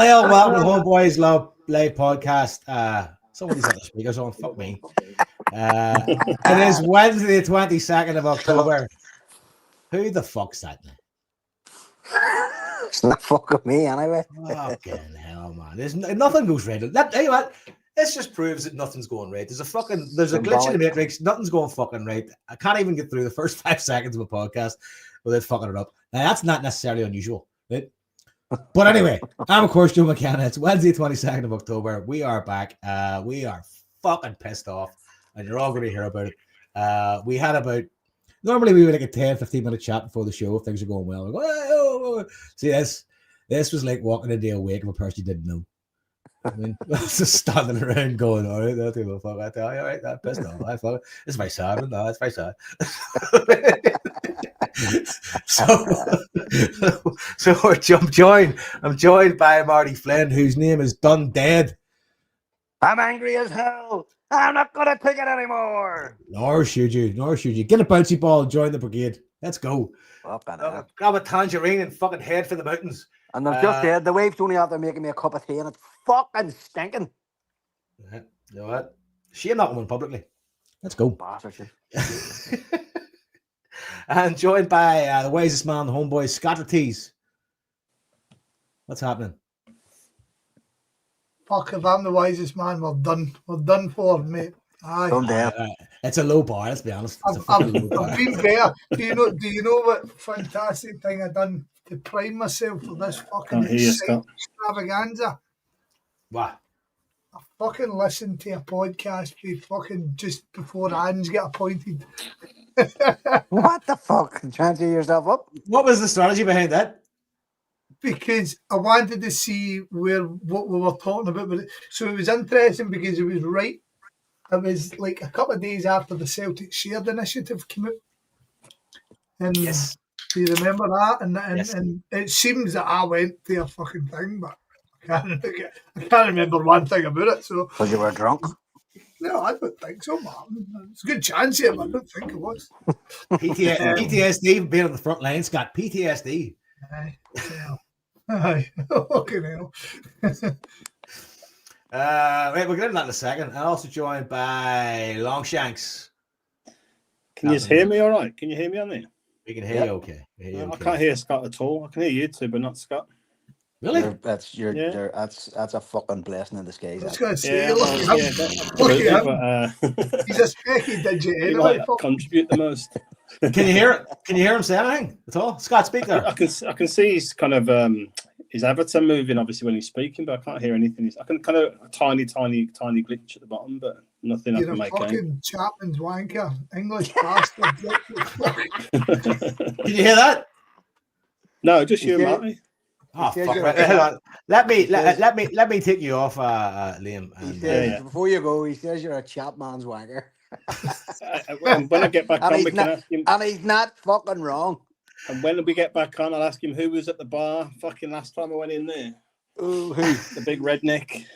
Well, welcome to HomeBhoys Live Podcast. Somebody's on the speakers on. Fuck me. It is Wednesday, the 22nd of October. Who the fuck's that now? It's not fucking me anyway. Fucking hell, man. Nothing goes right. Tell you what, this just proves that nothing's going right. There's a glitch in the matrix. Nothing's going fucking right. I can't even get through the first 5 seconds of a podcast without fucking it up. Now, that's not necessarily unusual, right? But anyway, I'm of course Joe McKenna. It's Wednesday, 22nd of October. We are back. We are fucking pissed off, and you're all going to hear about it. We had normally we would like a 10-15 minute chat before the show if things are going well. We go, oh. See, this was like walking into a wake of a person you didn't know. I mean, just standing around going, all right, that's a fuck. I tell you, all right, that pissed off. I fuck. It's very sad. No, it's very sad. I'm joined by Marty Flynn, whose name is done dead. I'm angry as hell. I'm not gonna take it anymore. Nor should you. Get a bouncy ball and join the brigade. Let's go. Grab a tangerine and fucking head for the mountains. And they've just said the wave's only out there making me a cup of tea, and it's fucking stinking. You know what? Shame that one publicly. Let's go. Bastard. And joined by the wisest man, the HomeBhoys, Scottertees. What's happening? Fuck, if I'm the wisest man, we're done. We're done for, mate. Aye. It's a low bar, let's be honest. I've been there. Do you know what fantastic thing I've done to prime myself for this fucking extravaganza? What? I fucking listened to a podcast fucking just before Anne's get appointed. What the fuck? Trying to yourself up? What was the strategy behind that? Because I wanted to see what we were talking about. So it was interesting because it was right. It was like a couple of days after the Celtic shared initiative came out. And yes. Do you remember that? And yes. And it seems that I went to a fucking thing, but I can't remember one thing about it. So because you were drunk? No, I don't think so, man. It's a good chance here, but I don't think it was. PTSD being on the front line, Scott. PTSD. Aye. Fucking hell. Right, we'll get into that in a second. And also joined by Longshanks. Can you hear me all right? Can you hear me on there? We can hear you okay. I can't hear Scott at all. I can hear you too, but not Scott. Really? That's a fucking blessing in disguise. I was going to say, he's a specky digit anyway. Contribute the most. Can you hear it? Can you hear him say anything at all? Scott, speak there. I can see he's kind of his avatar moving, obviously when he's speaking, but I can't hear anything. I can kind of a tiny glitch at the bottom, but nothing I can make out. You're a fucking Chapman's wanker, English bastard. Can you hear that? No, just you, Marty. Oh fuck! Right. Hold on. Let me take you off, Liam. And, before you go, he says you're a Chapman's wanker. When I get back on, we can ask him. And he's not fucking wrong. And when we get back on, I'll ask him who was at the bar fucking last time I went in there. Ooh, who? The big redneck.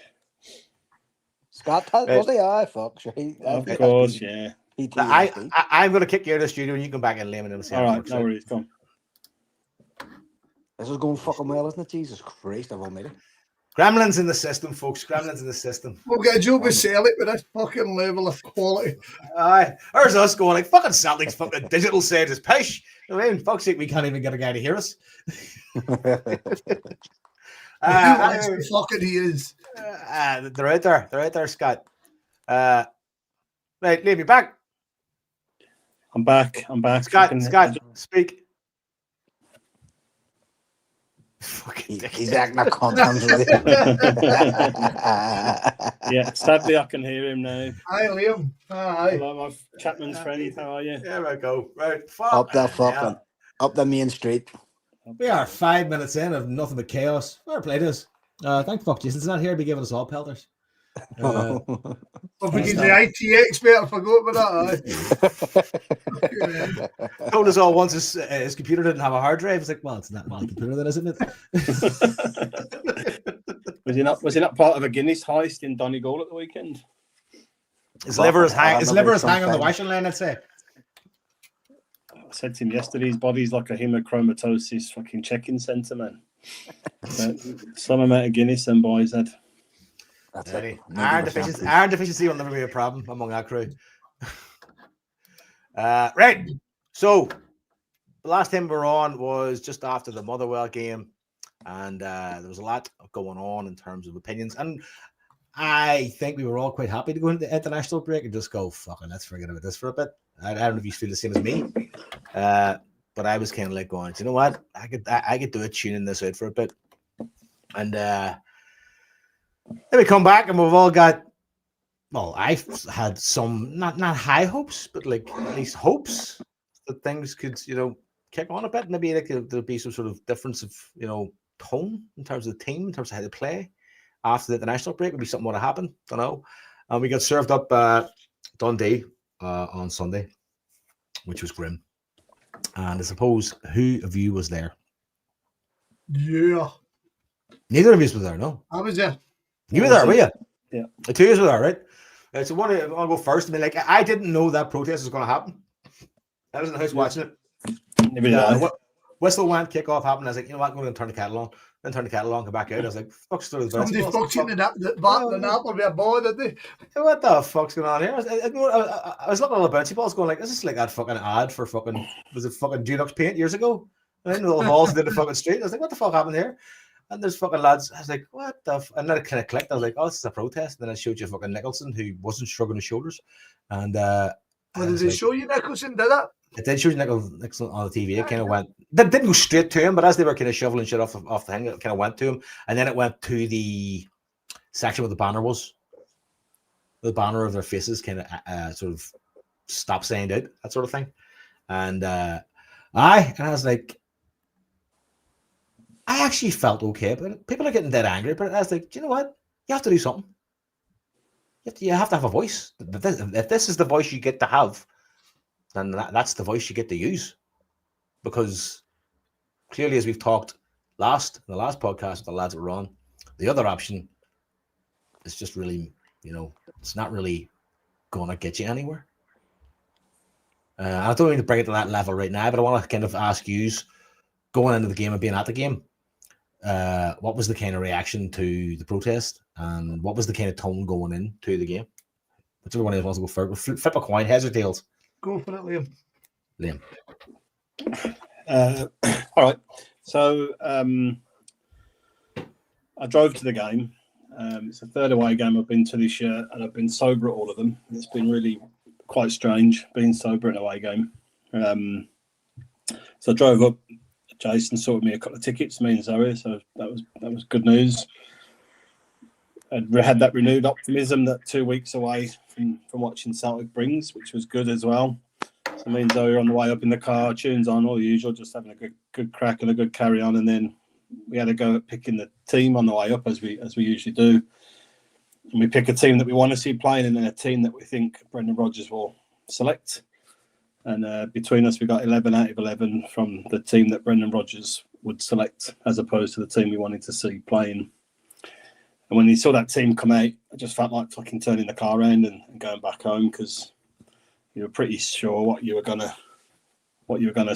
Scott, was he? Aye, fuck. Sure. Of course, yeah. I'm going to kick you out of the studio and you come back and Liam and him. All right, no worries, come. This is going fucking well, isn't it? Jesus Christ, I've already. Gremlins in the system, folks. Gremlins in the system. We'll get a job with Celtic with this fucking level of quality. Aye. There's us going like fucking Celtic's fucking digital side is pish. I mean, fuck's sake, we can't even get a guy to hear us. Fucking he is. They're out there. They're out there, Scott. Right, leave me back. I'm back. Scott, speak. He's acting a cunt. Yeah, sadly I can hear him now. Hi, Liam. Hi. Hello, my Chapman's friend. How are you? There we go. Right, up the main street. We are 5 minutes in of nothing but chaos. Fair play to us. Thank fuck Jason's not here to be giving us all pelters. Because the IT expert forgot about that. Told us all once his computer didn't have a hard drive. It's like, well, it's not my computer then, isn't it? Was he not part of a Guinness heist in Donegal at the weekend? His liver is hanging on the washing line, I'd say. I said to him yesterday, his body's like a hemochromatosis fucking check-in centre, man. Some amount of Guinness and boys had. That's Eddie. it. Iron deficiency will never be a problem among our crew. Right. So the last time we were on was just after the Motherwell game, and there was a lot going on in terms of opinions. And I think we were all quite happy to go into the international break and just go, fucking, let's forget about this for a bit. I don't know if you feel the same as me, but I was kind of like going, do you know what? I could do it tuning this out for a bit. And then we come back and we've all got, well, I've had some, not high hopes, but like at least hopes that things could, kick on a bit. Maybe like there'll be some sort of difference of, tone in terms of the team, in terms of how they play. After the international break, maybe something would have happened. Don't know. And we got served up Dundee on Sunday, which was grim. And I suppose who of you was there? Yeah. Neither of you was there, no? I was there. You were there, were you? Yeah. The two of us were there, right? So I'll go first. I mean, like, I didn't know that protest was going to happen. I was in the house watching it. Whistle went, kickoff happened. I was like, you know what, I'm going to turn the kettle on. Then turn the kettle on, come back out. I was like, fuck's the Somebody fucked in the apple with a ball, did they? What the fuck's going on here? I was looking at all the bouncy balls going like, is this like that fucking ad for fucking, was it fucking Dulux paint years ago? And then the little balls did the fucking street. I was like, what the fuck happened here? And there's fucking lads. I was like, what the and then it kind of clicked. I was like, oh, this is a protest. And then I showed you fucking Nicholson, who wasn't shrugging his shoulders. And did they show you Nicholson, did it? It did show you Nicholson on the TV. It kind of went, that didn't go straight to him, but as they were kind of shoveling shit off the thing, it kind of went to him. And then it went to the section where the banner was. The banner of their faces kind of sort of stop saying out, that sort of thing. And I was like, I actually felt okay, but people are getting dead angry. But I was like, do you know what? You have to do something. You have to have a voice. If this is the voice you get to have, then that's the voice you get to use. Because clearly, as we've talked in the last podcast with the lads that were on, the other option is just really, it's not really going to get you anywhere. I don't mean to bring it to that level right now, but I want to kind of ask you, going into the game and being at the game, what was the kind of reaction to the protest, and what was the kind of tone going into the game? Whichever one of us wants to go first. Flip a coin, heads or tails. Go for it, Liam. All right. So I drove to the game. It's the third away game I've been to this year, and I've been sober at all of them. It's been really quite strange being sober at an away game. So I drove up. Jason sorted me a couple of tickets, me and Zoe, so that was good news. I had that renewed optimism that 2 weeks away from watching Celtic brings, which was good as well. So me and Zoe were on the way up in the car, tunes on, all the usual, just having a good crack and a good carry on, and then we had to go at picking the team on the way up as we usually do. And we pick a team that we want to see playing, and then a team that we think Brendan Rodgers will select. And between us, we got 11 out of 11 from the team that Brendan Rodgers would select, as opposed to the team we wanted to see playing. And when you saw that team come out, I just felt like fucking turning the car around and going back home, because you were pretty sure what you were gonna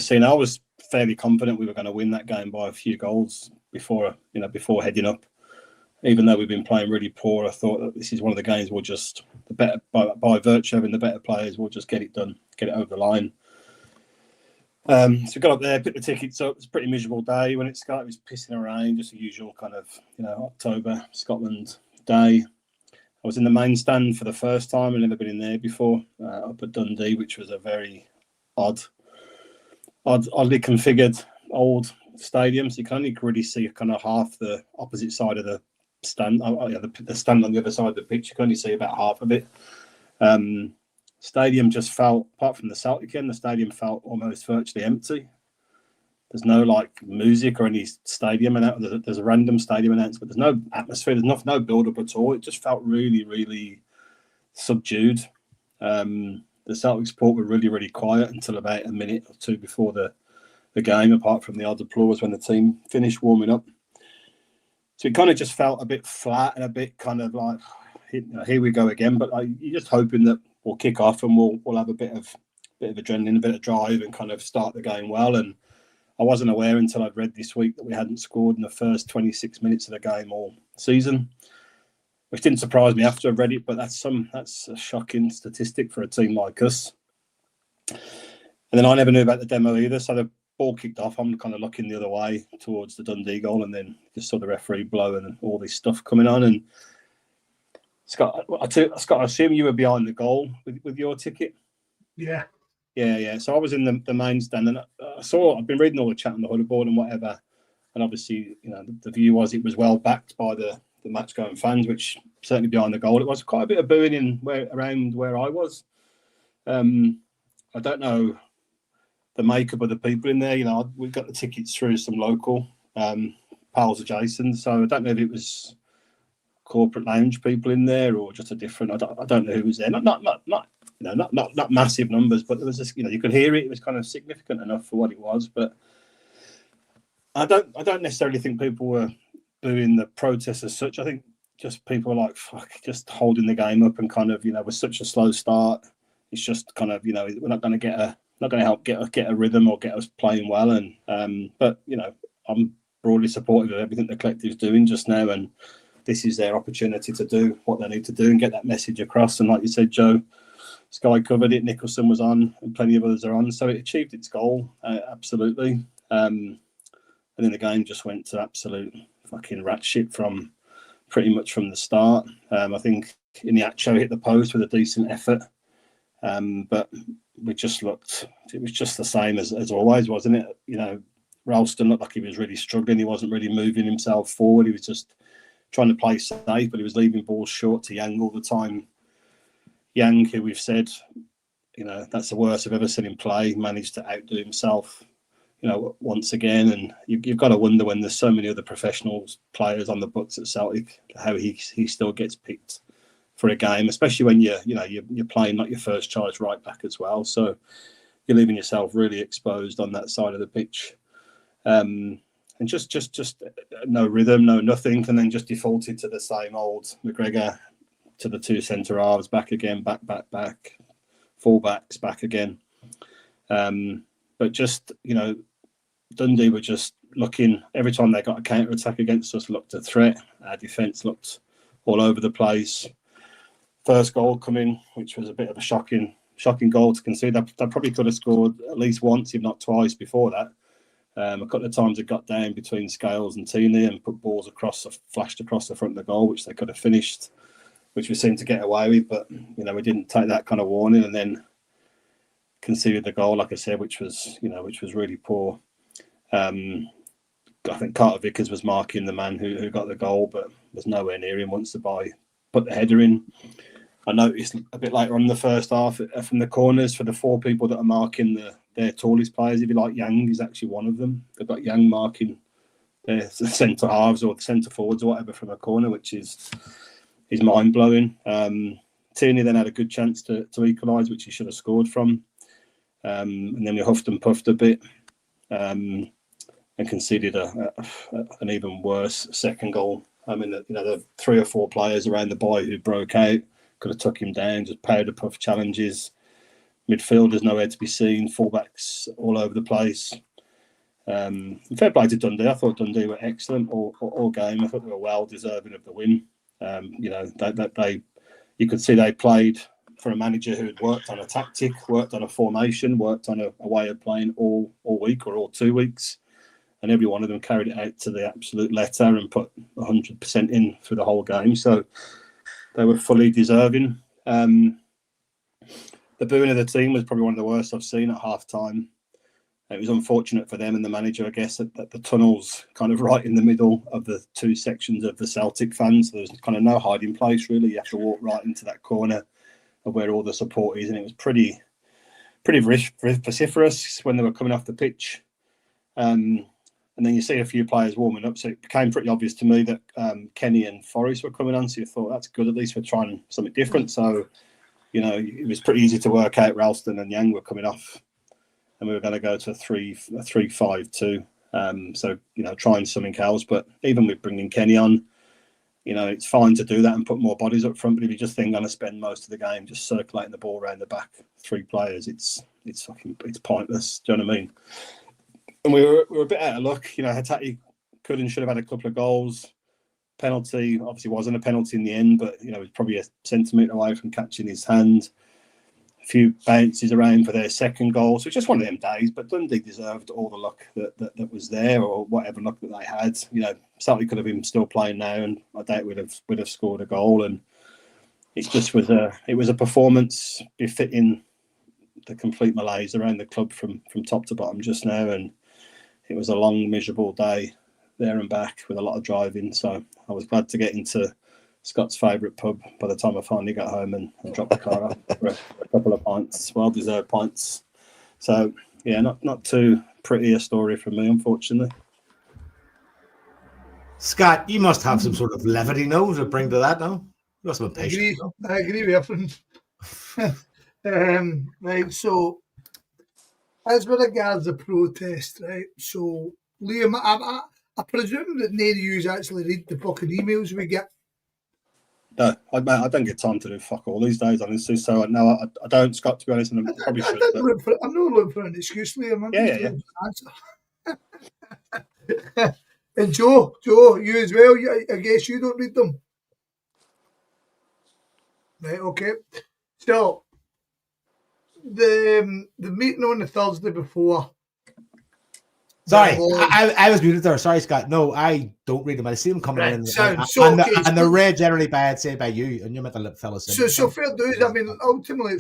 see. And I was fairly confident we were going to win that game by a few goals before heading up. Even though we've been playing really poor, I thought that this is one of the games we'll just, by virtue of having the better players, we'll just get it done, get it over the line. So we got up there, picked the tickets up. It was a pretty miserable day when it started. It was pissing around, just the usual kind of, October, Scotland day. I was in the main stand for the first time. I'd never been in there before, up at Dundee, which was a very oddly configured old stadium. So you can only really see kind of half the opposite side of the stand. The stand on the other side of the pitch, you can only see about half of it. Stadium just felt, apart from the Celtic end, the stadium felt almost virtually empty. There's no music or any stadium, and there's a random stadium announcement, but there's no atmosphere. There's no build up at all. It just felt really, really subdued. The Celtic support were really, really quiet until about a minute or two before the game, apart from the odd applause when the team finished warming up. So it kind of just felt a bit flat and a bit kind of like, here we go again. But you're just hoping that we'll kick off and we'll have a bit of adrenaline, a bit of drive, and kind of start the game well. And I wasn't aware until I'd read this week that we hadn't scored in the first 26 minutes of the game all season, which didn't surprise me after I read it. But that's a shocking statistic for a team like us. And then I never knew about the demo either. So the ball kicked off. I'm kind of looking the other way towards the Dundee goal, and then just saw the referee blow and all this stuff coming on. And Scott, I assume you were behind the goal with your ticket. Yeah. Yeah. So I was in the main stand, and I've been reading all the chat on the huddle board and whatever, and obviously, the view was it was well backed by the match going fans, which certainly behind the goal. It was quite a bit of booing around where I was. I don't know the makeup of the people in there. We got the tickets through some local pals of Jason, so I don't know if it was corporate lounge people in there or just a different. I don't know who was there. Not massive numbers, but there was this. You could hear it. It was kind of significant enough for what it was. But I don't necessarily think people were booing the protests as such. I think just people were like, fuck, just holding the game up and kind of, with such a slow start, it's just kind of, we're not going to help get a rhythm or get us playing well. And but I'm broadly supportive of everything the collective's doing just now, and this is their opportunity to do what they need to do and get that message across. And like you said, Joe, Sky covered it, Nicholson was on, and plenty of others are on. So it achieved its goal, absolutely. And then the game just went to absolute fucking rat shit from pretty much from the start. I think Iniacho hit the post with a decent effort. But we just it was just the same as always, wasn't it? Ralston looked like he was really struggling. He wasn't really moving himself forward. He was just trying to play safe, but he was leaving balls short to Yang all the time. Yang, who we've said, that's the worst I've ever seen him play, managed to outdo himself, once again. And you've got to wonder when there's so many other professional players on the books at Celtic, how he still gets picked for a game, especially when you're playing not your first choice right back as well. So you're leaving yourself really exposed on that side of the pitch. And just no rhythm, no nothing, and then just defaulted to the same old McGregor to the two centre halves, back again, back, full backs, back again. But just, Dundee were just looking, every time they got a counter attack against us, looked a threat. Our defence looked all over the place. First goal coming, which was a bit of a shocking goal to concede. They probably could have scored at least once, if not twice, before that. A couple of times it got down between Scales and Teeny and put balls flashed across the front of the goal, which they could have finished, which we seemed to get away with. But we didn't take that kind of warning, and then conceded the goal, like I said, which was really poor. I think Carter Vickers was marking the man who got the goal, but was nowhere near him once the boy put the header in. I noticed a bit later on in the first half from the corners, for the four people that are marking their tallest players, if you like, Yang is actually one of them. They've got Yang marking their centre halves or the centre forwards or whatever from a corner, which is mind blowing. Tierney then had a good chance to equalise, which he should have scored from, and then we huffed and puffed a bit, and conceded an even worse second goal. I mean, the 3 or 4 players around the boy who broke out could have took him down, just powder puff challenges. Midfielders nowhere to be seen, fullbacks all over the place. Fair play to Dundee. I thought Dundee were excellent all game. I thought they were well deserving of the win. You could see they played for a manager who had worked on a tactic, worked on a formation, worked on a way of playing all week or all 2 weeks. And every one of them carried it out to the absolute letter and put 100% in for the whole game. So they were fully deserving. The booing of the team was probably one of the worst I've seen at half-time. It was unfortunate for them and the manager, I guess, that the tunnel's kind of right in the middle of the two sections of the Celtic fans. There's kind of no hiding place, really. You have to walk right into that corner of where all the support is. And it was pretty vociferous when they were coming off the pitch. And then you see a few players warming up. So it became pretty obvious to me that Kenny and Forrest were coming on. So you thought, that's good. At least we're trying something different. So, it was pretty easy to work out Ralston and Yang were coming off. And we were going to go to a 3-5-2. So, trying something else. But even with bringing Kenny on, it's fine to do that and put more bodies up front. But if you just think going to spend most of the game just circulating the ball around the back, 3 players, it's pointless. Do you know what I mean? And we were a bit out of luck. You know, Hatate could and should have had a couple of goals. Penalty obviously wasn't a penalty in the end, but you know, it was probably a centimetre away from catching his hand. A few bounces around for their second goal. So it's just one of them days, but Dundee deserved all the luck that was there, or whatever luck that they had. You know, Celtic could have been still playing now, and I doubt would have scored a goal. And it just was a performance befitting the complete malaise around the club from top to bottom just now. And it was a long, miserable day there and back with a lot of driving. So I was glad to get into Scott's favourite pub by the time I finally got home and dropped the car off for a couple of pints, well-deserved pints. So, yeah, not too pretty a story from me, unfortunately. Scott, you must have some sort of levity, no, to bring to that, no? You must have been I patient. agree with everything. Right, so as with regards the protest, right? So Liam, I presume that none of you actually read the fucking emails we get. No, I don't get time to do fuck all these days, honestly. So no, I don't, Scott, to be honest, and I probably should. I'm not looking for an excuse, Liam. Yeah. And Joe, you as well. I guess you don't read them. Right, okay. So the meeting on the Thursday before. Sorry, I was muted there. Sorry, Scott. No, I don't read them. I see them coming in, and they're read generally say by you, and you met the fellas. So fair dues. I mean, ultimately,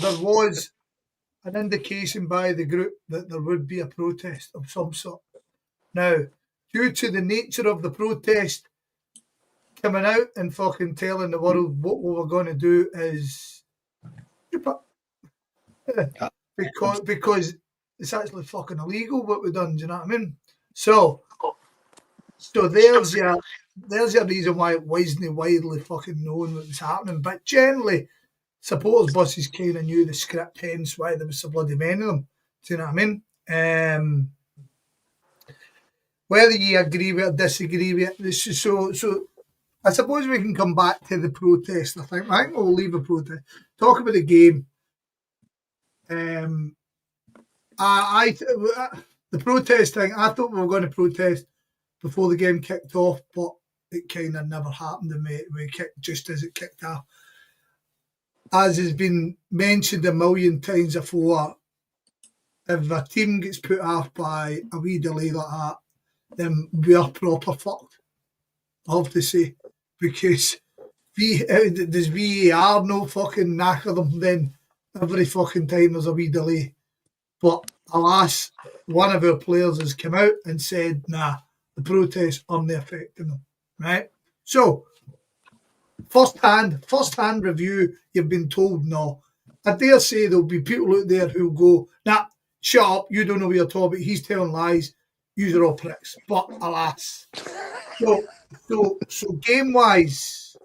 there was an indication by the group that there would be a protest of some sort. Now, due to the nature of the protest, coming out and fucking telling the world what we were going to do is because it's actually fucking illegal what we've done. Do you know what I mean? So there's your reason why it wasn't widely fucking known what was happening. But generally, supporters buses kind of knew the script, hence why there was so bloody many of them. Do you know what I mean? Whether you agree with it or disagree with it, so I suppose we can come back to the protest. I think we'll leave the protest. Talk about the game. The protest thing, I thought we were going to protest before the game kicked off, but it kind of never happened to me. We kicked just as it kicked off. As has been mentioned a million times before, if a team gets put off by a wee delay like that, then we are proper fucked, I have to say, because does VAR no fucking knacker them then every fucking time there's a wee delay. But alas, one of our players has come out and said, nah, the protests aren't affecting them, right? So, first hand review, you've been told no. I dare say there'll be people out there who'll go, nah, shut up, you don't know what you're talking about, he's telling lies, you're all pricks. But alas. So game-wise,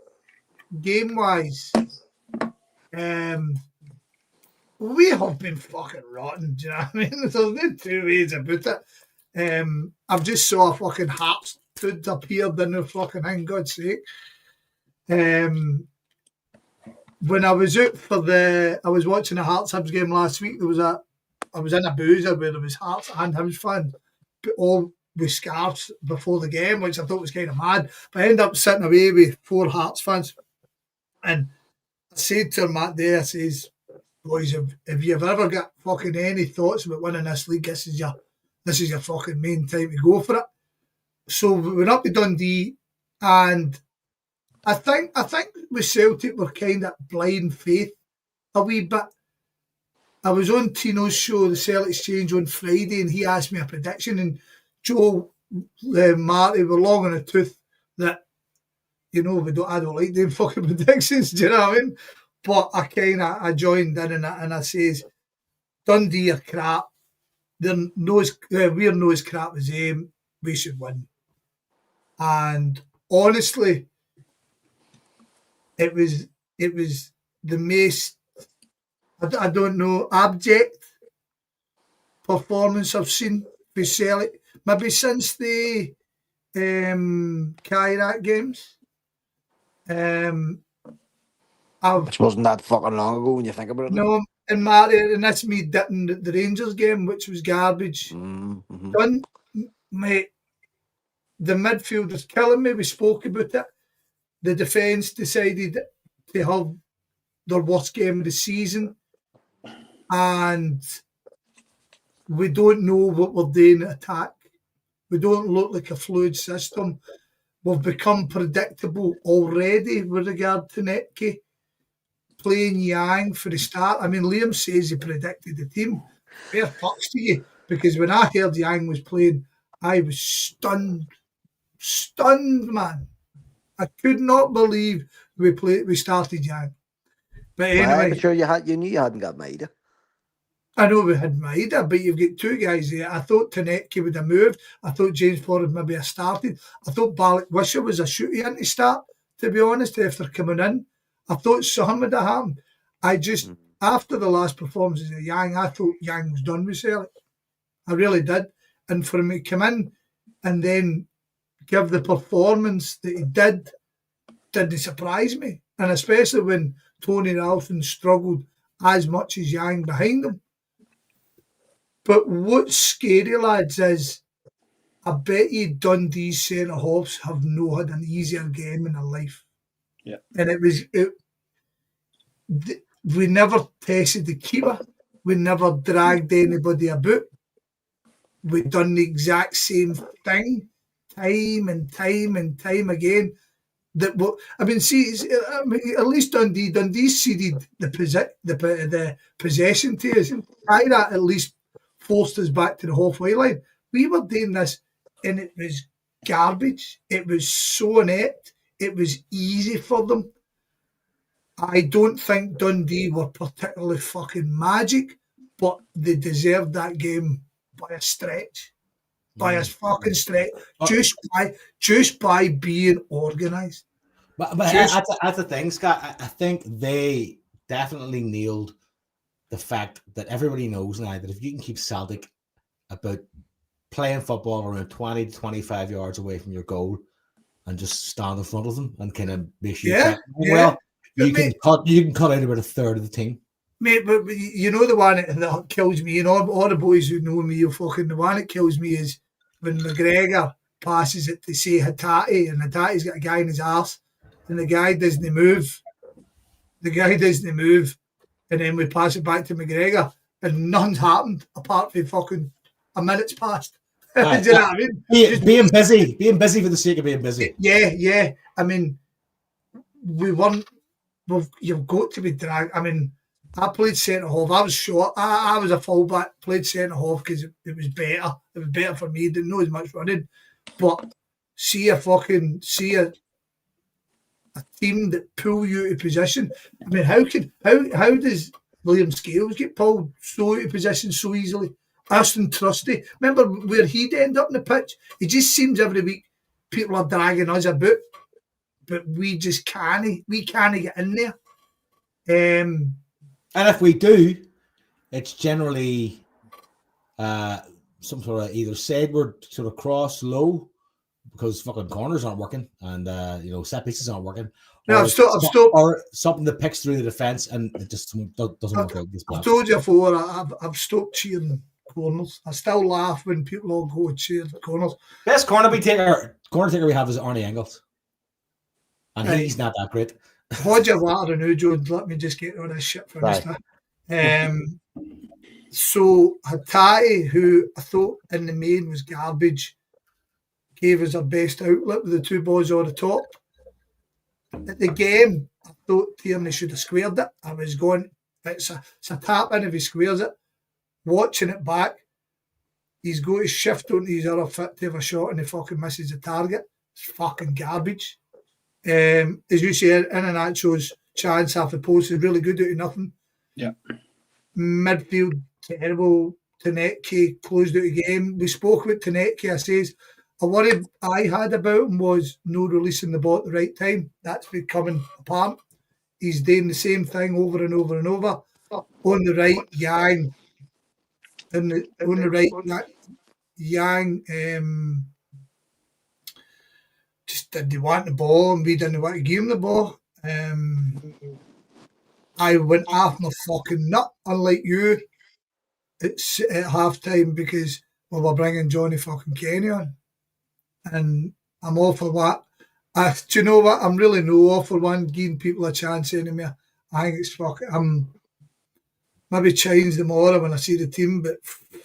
we have been fucking rotten, do you know what I mean? There's no two ways about it. I've just saw a fucking Hearts food appeared in the fucking thing, God's sake. When I was out I was watching the Hearts Hibs game last week, I was in a boozer where there was Hearts and Hibs fans, all with scarves before the game, which I thought was kind of mad. But I ended up sitting away with 4 Hearts fans. And I said to Matt there, I says, boys, if you've ever got fucking any thoughts about winning this league, this is your fucking main time to go for it. So we went up to Dundee, and I think with Celtic we're kind of blind faith a wee bit. I was on Tino's show, the Celtic Exchange, on Friday, and he asked me a prediction, and Joe, Marty were long in the tooth that, you know, I don't like them fucking predictions, do you know what I mean? But I joined in and I says, Dundee are crap. We're no as crap as them. We should win. And honestly, it was the most, I don't know, abject performance I've seen for Celtic. Maybe since the Kairat games. Which wasn't that fucking long ago when you think about it. No, and Marty, and that's me dipping the Rangers game, which was garbage. Mm-hmm. Done, mate. The midfield was killing me. We spoke about it. The defence decided to have their worst game of the season, and we don't know what we're doing at attack. We don't look like a fluid system. We've become predictable already with regard to Netke. Playing Yang for the start. I mean, Liam says he predicted the team. Fair fucks to you, because when I heard Yang was playing, I was stunned. Stunned, man. I could not believe we started Yang. But anyway, But sure you knew you hadn't got Maida. I know we had Maida, but you've got two guys there. I thought Tanetki would have moved. I thought James Ford maybe have started. I thought Balak Wisher was a shooty in to start, to be honest, after coming in. I thought something would have happened. After the last performances of Yang, I thought Yang was done with Celtic. I really did. And for him to come in and then give the performance that he didn't surprise me. And especially when Tony Ralston struggled as much as Yang behind him. But what's scary, lads, is I bet you Dundee's centre-halves have not had an easier game in their life. Yeah. And we never tested the keeper. We never dragged anybody about. We done the exact same thing time and time again. At least Dundee ceded the possession to us. That at least forced us back to the halfway line. We were doing this, and it was garbage. It was so inept. It was easy for them. I don't think Dundee were particularly fucking magic, but they deserved that game by a stretch. By a fucking stretch. Just by being organised. But that's the thing, Scott. I think they definitely nailed the fact that everybody knows now that if you can keep Celtic about playing football around 20 to 25 yards away from your goal and just stand in front of them and kind of make sure you can cut out about a third of the team. Mate, but you know the one that kills me, all the boys who know me, the one that kills me is when McGregor passes it to say Hattati, and Hattati's got a guy in his arse, and the guy doesn't move. And then we pass it back to McGregor, and nothing's happened apart from fucking a minute's passed. Do you know what I mean? Being busy for the sake of being busy. Yeah. I mean, you've got to be dragged. I mean, I played centre half. I was short. I was a fullback. Played centre half because it was better. It was better for me. Didn't know as much running, but see a team that pull you out of position. I mean, how does William Scales get pulled so out of position so easily? Aston Trusty, remember where he'd end up in the pitch? It just seems every week people are dragging us about, but we just can't. We can't get in there. And if we do, it's generally some sort of either sideward sort of cross low because fucking corners aren't working and set pieces aren't working. No, or something that picks through the defence and it just doesn't work out. I've told you before, I've stopped cheering corners. I still laugh when people all go and cheer the corners. Best corner taker we have is Arnie Engels. And he's not that great. Hold your water now, Jones. Let me just get all this shit finished. Right. So Hattati, who I thought in the main was garbage, gave us our best outlet with the two balls on the top. At the game, I thought Tierney should have squared it. I was going, it's a tap in if he squares it. Watching it back, he's going to shift onto his other foot to have a shot and he fucking misses the target. It's fucking garbage. As you say, Iheanacho's chance off the post is really good out of nothing. Yeah. Midfield, terrible. Tanetki closed out the game. We spoke about Tanetki. I says, a worry I had about him was no releasing the ball at the right time. That's becoming apparent. He's doing the same thing over and over and over. On the right, Yang. Yang just didn't want the ball and we didn't want to give him the ball. I went off my fucking nut, unlike you, at half time because we were bringing Johnny fucking Kenny on. And I'm all for that. Do you know what? I'm really no all for one, giving people a chance anymore. I think it's fucking. I'm maybe change tomorrow when I see the team, but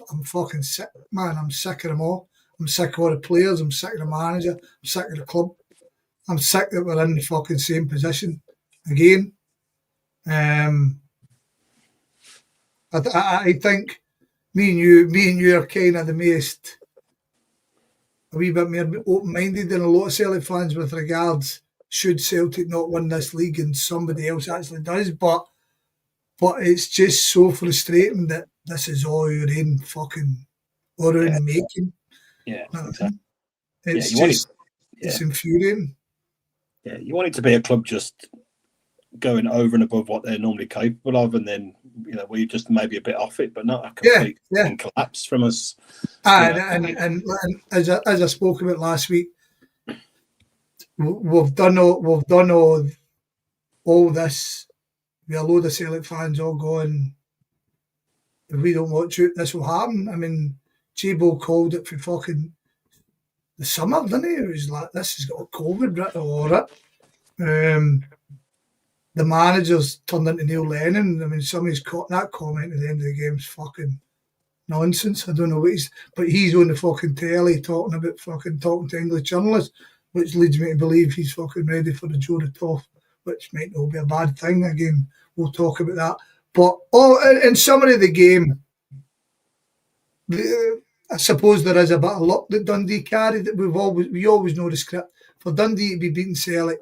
I'm fucking sick, man. I'm sick of them all. I'm sick of all the players. I'm sick of the manager. I'm sick of the club. I'm sick that we're in the fucking same position again. I think me and you are kind of the most a wee bit more open-minded than a lot of Celtic fans with regards should Celtic not win this league and somebody else actually does, but it's just so frustrating that this is all your own fucking or own making. Yeah, You know exactly. It's Yeah, it's infuriating. Yeah, you want it to be a club just going over and above what they're normally capable of, and then we just maybe a bit off it, but not a complete collapse from us. And as I spoke about last week, we've done all this. We a load of Celtic fans all going, if we don't watch it, this will happen. I mean, J-Bo called it for fucking the summer, didn't he? It was like, this has got COVID written all over it. The manager's turned into Neil Lennon. I mean, somebody's caught that comment at the end of the game's fucking nonsense. I don't know what but he's on the fucking telly talking to English journalists, which leads me to believe he's fucking ready for the Joe the Toff, which might not be a bad thing. Again, we'll talk about that. But in summary of the game, I suppose there is a bit of luck that Dundee carried. That we always know the script. For Dundee to be beating Celtic,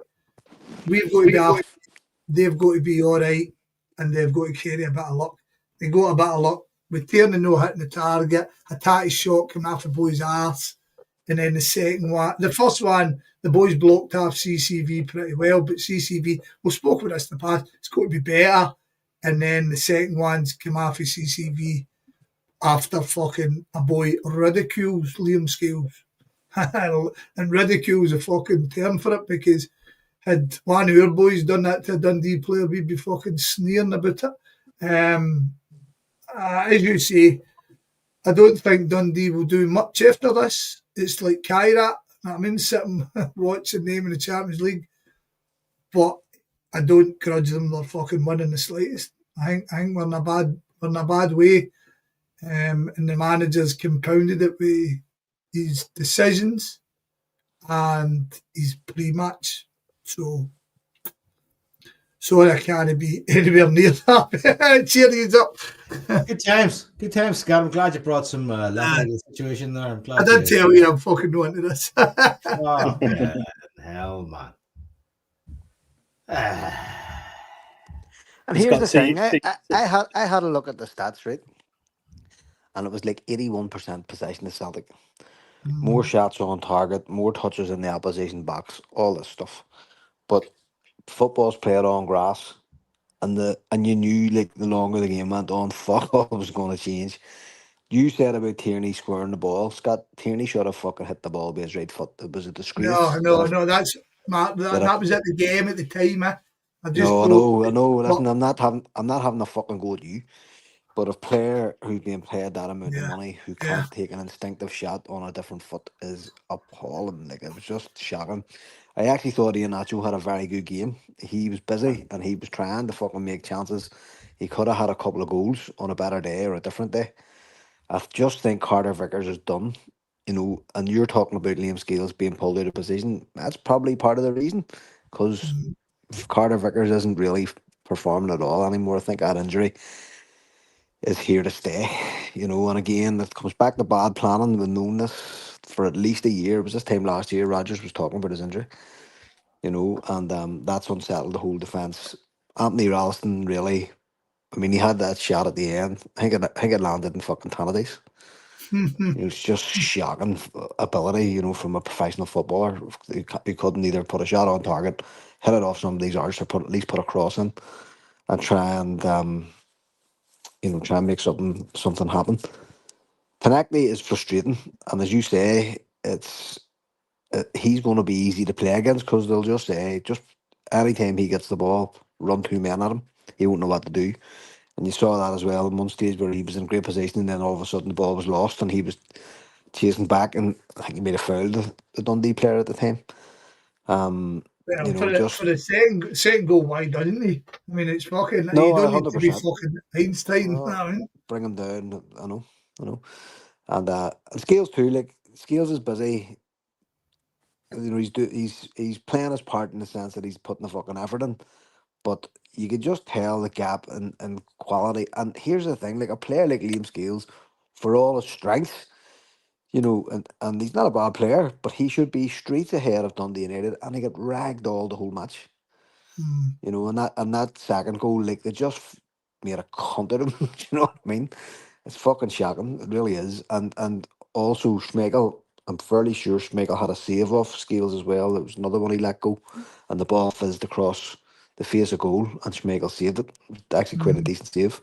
we've got to be off. They've got to be all right, and they've got to carry a bit of luck. They got a bit of luck with Tierney no hitting the target, a tatty shot coming off the boy's arse, and then the second one, the first one, the boys blocked off CCV pretty well, but CCV, we've spoken about this in the past, it's got to be better. And then the second one's come off of CCV after fucking a boy ridicules Liam Scales. And ridicules a fucking term for it, because had one of our boys done that to a Dundee player, we'd be fucking sneering about it. As you say, I don't think Dundee will do much after this. It's like Kyrat, I mean, sitting watching them in the Champions League, but I don't grudge them their fucking winning the slightest. I think we're in a bad way, and the manager's compounded it with his decisions and his pre-match. So sorry, I can't be anywhere near that. Cheers up. Good times, Scott. I'm glad you brought some level to the situation there. I'm glad I did tell you I'm fucking not into this. Oh, hell, man. And here's the thing: I had a look at the stats, right, and it was like 81% possession of Celtic, more shots on target, more touches in the opposition box, all this stuff. But football's played on grass, and you knew like the longer the game went on, fuck all was going to change. You said about Tierney squaring the ball. Scott, Tierney should have fucking hit the ball with his right foot. It was a disgrace. No, that's Mark. That was at the game at the time. I know. Listen, I'm not having a fucking go at you. But a player who's being paid that amount of money, who can't take an instinctive shot on a different foot, is appalling. Like, it was just shocking. I actually thought Iheanacho had a very good game. He was busy and he was trying to fucking make chances. He could have had a couple of goals on a better day or a different day. I just think Carter Vickers is done, and you're talking about Liam Scales being pulled out of position. That's probably part of the reason, because Carter Vickers isn't really performing at all anymore. I think that injury is here to stay, and again, it comes back to bad planning. We've known this for at least a year. It was this time last year Rodgers was talking about his injury, and that's unsettled the whole defence. Anthony Ralston, really, I mean, he had that shot at the end. I think it landed in fucking Tannadice. It was just shocking ability, from a professional footballer. He couldn't either put a shot on target, hit it off somebody's arse, or at least put a cross in, and try and make something happen. Tinackley is frustrating, and as you say, he's going to be easy to play against, because they'll just say, just anytime he gets the ball, run two men at him. He won't know what to do. And you saw that as well in one stage where he was in great position and then all of a sudden the ball was lost and he was chasing back and I think he made a foul to the Dundee player at the time. Well, You for know, the second goal, why doesn't he? I mean, it's fucking. no, You don't need to be 100%. fucking Einstein. You know Uh, what I mean? bring him down. I know. And Scales too. Like Scales is busy. You know, he's playing his part in the sense that he's putting the fucking effort in. But you could just tell the gap in quality. And here's the thing: like a player like Liam Scales, for all his strengths, you know, and he's not a bad player, but he should be streets ahead of Dundee United, and he got ragged all the whole match. Mm. You know, and that second goal, like they just made a cunt of him. Do you know what I mean? It's fucking shocking. It really is. And also Schmeichel, I'm fairly sure Schmeichel had a save off Scales as well. There was another one he let go, and the ball fizzed across the face of goal, and Schmeichel saved it. Actually, quite a Mm. decent save.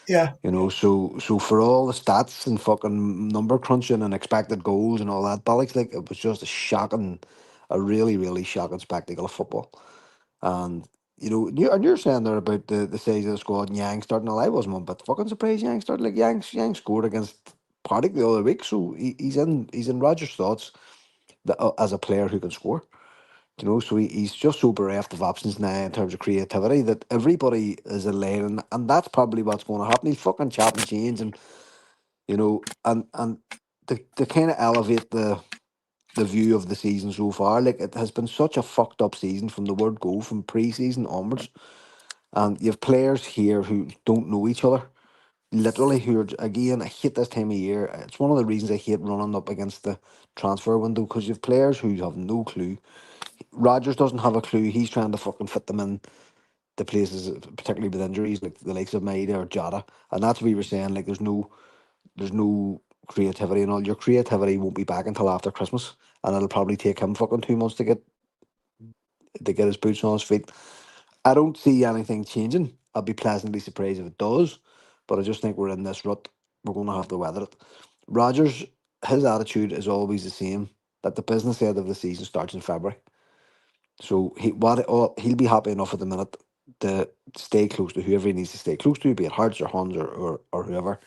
Yeah. You know, so for all the stats and fucking number crunching and expected goals and all that bollocks, like it was just a really, really shocking spectacle of football. And you know, you're saying there about the size of the squad and Yang starting. Well, I wasn't one but fucking surprised Yang started. Like Yang scored against Partick the other week, so he's in Rogers' thoughts that, as a player who can score. You know, so he's just so bereft of options now in terms of creativity that everybody is elated, and that's probably what's going to happen. He's fucking chopping chains, and you know, and to kind of elevate the view of the season so far. Like it has been such a fucked up season from the word go, from pre-season onwards, and you have players here who don't know each other. Literally, who are again, I hate this time of year. It's one of the reasons I hate running up against the transfer window because you have players who have no clue. Rogers doesn't have a clue. He's trying to fucking fit them in the places, particularly with injuries like the likes of Maida or Jota, and that's what we were saying. Like, there's no creativity, and all your creativity won't be back until after Christmas, and it'll probably take him fucking 2 months to get his boots on his feet. I don't see anything changing. I'll be pleasantly surprised if it does, but I just think we're in this rut. We're going to have to weather it. Rogers, his attitude is always the same, that the business end of the season starts in February. So he'll be happy enough at the minute to stay close to whoever he needs to stay close to, be it Hearts or Huns or whoever,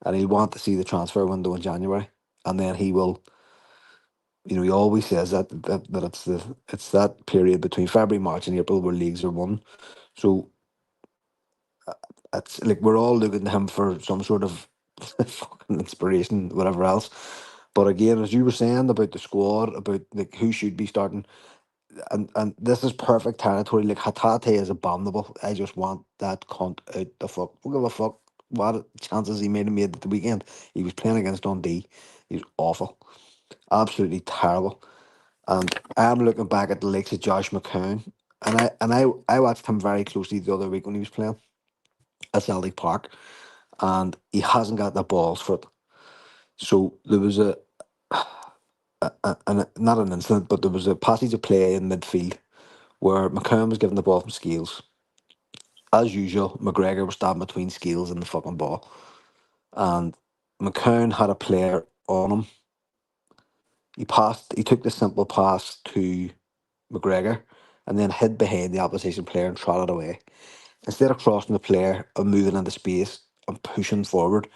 and he'll want to see the transfer window in January, and then he will. You know, he always says that it's that period between February, March, and April where leagues are won. So it's like we're all looking to him for some sort of fucking inspiration, whatever else. But again, as you were saying about the squad, about like who should be starting, and this is perfect territory. Like Hatate is abominable. I just want that cunt out the fuck. Don't give a fuck what chances he made at the weekend. He was playing against Dundee. He was awful, absolutely terrible. And I'm looking back at the likes of Josh McCown, and I watched him very closely the other week when he was playing at Celtic Park, and he hasn't got the balls for it. So there was not an incident, but there was a passage of play in midfield where McCown was given the ball from Scales. As usual, McGregor was standing between Scales and the fucking ball, and McCown had a player on him. He took the simple pass to McGregor, and then hid behind the opposition player and trotted away. Instead of crossing the player and moving into space and pushing forward,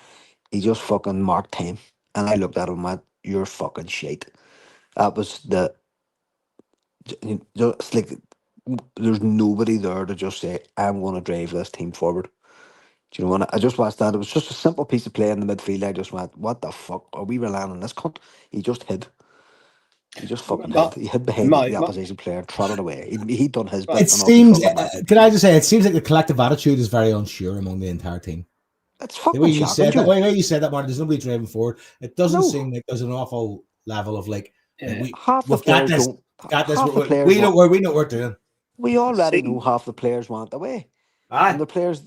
he just fucking marked time. And I looked at him and went, "You're fucking shite." That was just like there's nobody there to just say, "I'm going to drive this team forward." Do you know, when I just watched that, it was just a simple piece of play in the midfield. I just went, "What the fuck? Are we relying on this cunt?" He just hid. He just fucking hid. But He hid behind my, the my, opposition player and trotted away. He'd done his Right. bit It and off he seems, fucking went. can I just say, it seems like the collective attitude is very unsure among the entire team. It's The way fucking you shocking, said that, Joe. the way you said that, Martin, there's nobody driving forward. It doesn't No. seem like there's an awful level of like yeah. Half the we've got players this, don't. got this. Half the players We know want. where we know what we're doing. We already know See, half the players want away, and Aye, they're players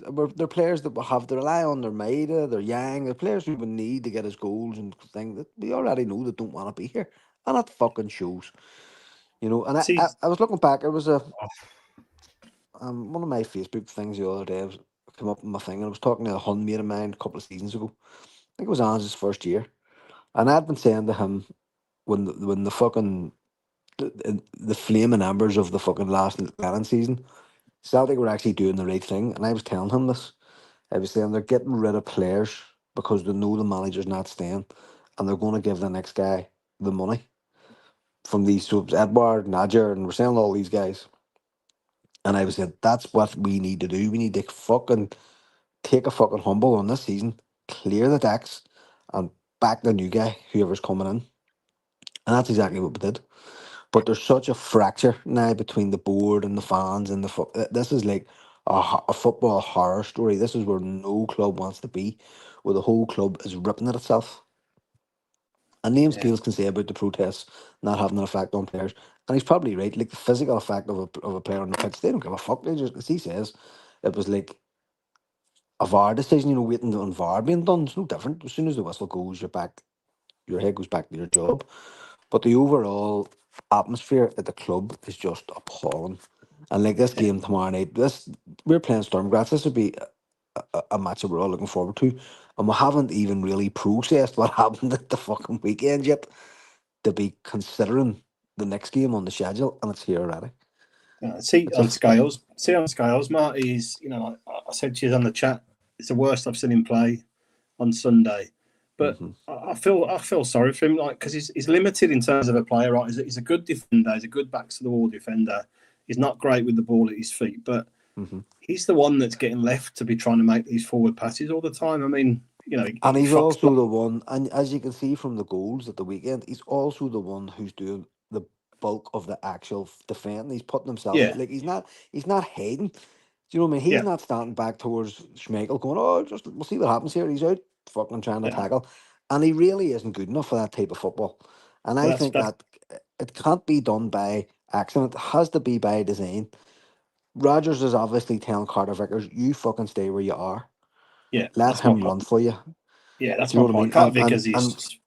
that will have to rely on their Maida, their Yang, the players we would need to get his goals and things that we already know that don't want to be here, and that fucking shows. You know, and I, see, I, I was looking back. It was a one of my Facebook things the other day. Came up with my thing, and I was talking to a Hun mate of mine a couple of seasons ago. I think it was Ange's first year, and I'd been saying to him when the fucking the flaming embers of the fucking last Lennon season Celtic were actually doing the right thing, and I was telling him this. I was saying they're getting rid of players because they know the manager's not staying, and they're going to give the next guy the money from these subs, Edward, Nadger, and we're saying all these guys. And I was saying that's what we need to do. We need to fucking take a fucking humble on this season, clear the decks, and back the new guy, whoever's coming in. And that's exactly what we did. But there's such a fracture now between the board and the fans and this is like a football horror story. This is where no club wants to be, where the whole club is ripping at itself. And Liam Yeah. Scales can say about the protests not having an effect on players, and he's probably right. Like the physical effect of a player on the pitch, they don't give a fuck. They just, as he says, it was like a VAR decision, waiting on VAR being done. It's no different. As soon as the whistle goes, you're back. Your head goes back to your job. But the overall atmosphere at the club is just appalling. And like this game tomorrow night, we're playing Stormgrass. This would be a match that we're all looking forward to. And we haven't even really processed what happened at the fucking weekend yet to be considering the next game on the schedule, and it's here already. See on Scales, Marty's, like I said to you on the chat, it's the worst I've seen him play on Sunday. But I feel sorry for him, like, because he's limited in terms of a player, right? He's a good defender, he's a good backs to the wall defender. He's not great with the ball at his feet, but he's the one that's getting left to be trying to make these forward passes all the time. I mean, and he's also the one, and as you can see from the goals at the weekend, he's also the one who's doing the bulk of the actual defending. He's putting himself like he's not hiding. Do you know what I mean? He's not standing back towards Schmeichel going, we'll see what happens here. He's out fucking trying to tackle, and he really isn't good enough for that type of football. And I think that it can't be done by accident. It has to be by design. Rodgers is obviously telling Carter Vickers, "You fucking stay where you are. Yeah, let him run for you." Yeah, that's my point. Carter Vickers is.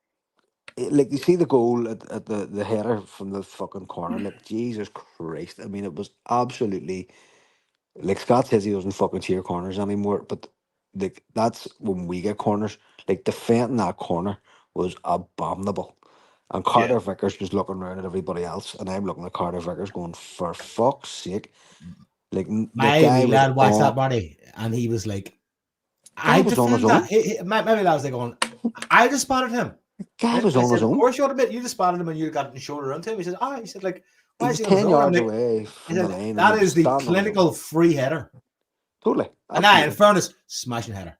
Like you see the goal at the header from the fucking corner, like Jesus Christ! I mean, it was absolutely like Scott says he doesn't fucking cheer corners anymore, but like that's when we get corners. Like defending that corner was abominable, and Carter Vickers was looking around at everybody else, and I'm looking at Carter Vickers going, "For fuck's sake!" Like my wee lad watched that, Marty, and he was like, "I defend that." My wee lad was like going, "I just spotted him." Guy was on his own. Of course, you ought to admit you just spotted him and you got the shoulder onto him. He said, he said, like, why is he 10 yards away from the lane? That is the clinical free header. Totally. And now, in fairness, smashing header.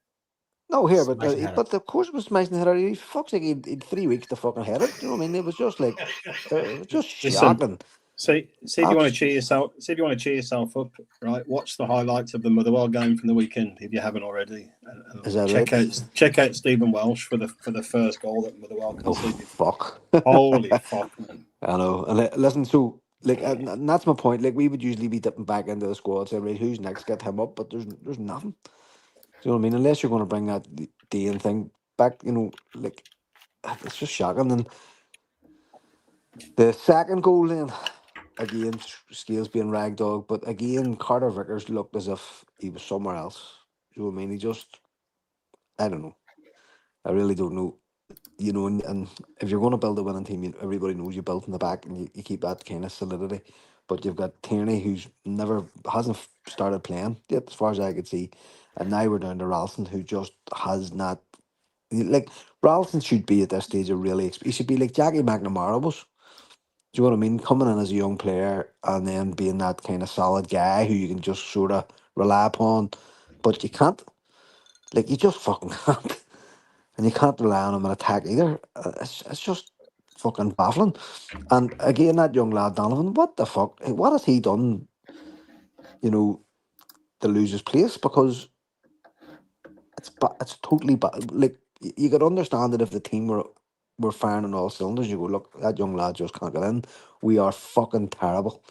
No, here, but of course it was smashing header. He fuck's like he'd 3 weeks to fucking head it. Do you know what I mean? It was just like, just shocking. See if you want to cheer yourself. See if you want to cheer yourself up, right? Watch the highlights of the Motherwell game from the weekend if you haven't already. Is that check out Stephen Welsh for the first goal that Motherwell conceded. Oh fuck! Holy fuck, man! I know. And listen, so like, and that's my point. Like, we would usually be dipping back into the squad, saying, right, who's next? Get him up, but there's nothing. Do you know what I mean? Unless you're going to bring that Dean thing back, like it's just shocking. And the second goal then. Again, Scales being ragdog, but again, Carter Vickers looked as if he was somewhere else. You know what I mean? He just, I don't know. I really don't know. And if you're going to build a winning team, everybody knows you build in the back and you keep that kind of solidity. But you've got Tierney, who's hasn't started playing yet, as far as I could see. And now we're down to Ralston, who just has not. Like, Ralston should be at this stage he should be like Jackie McNamara was. Do you know what I mean? Coming in as a young player and then being that kind of solid guy who you can just sort of rely upon, but you can't. Like, you just fucking can't. And you can't rely on him in attack either. It's just fucking baffling. And again, that young lad, Donovan, what the fuck? What has he done, to lose his place? Because it's totally bad. Like, you could understand that if the team were firing on all cylinders, you go, look, that young lad just can't get in. We are fucking terrible.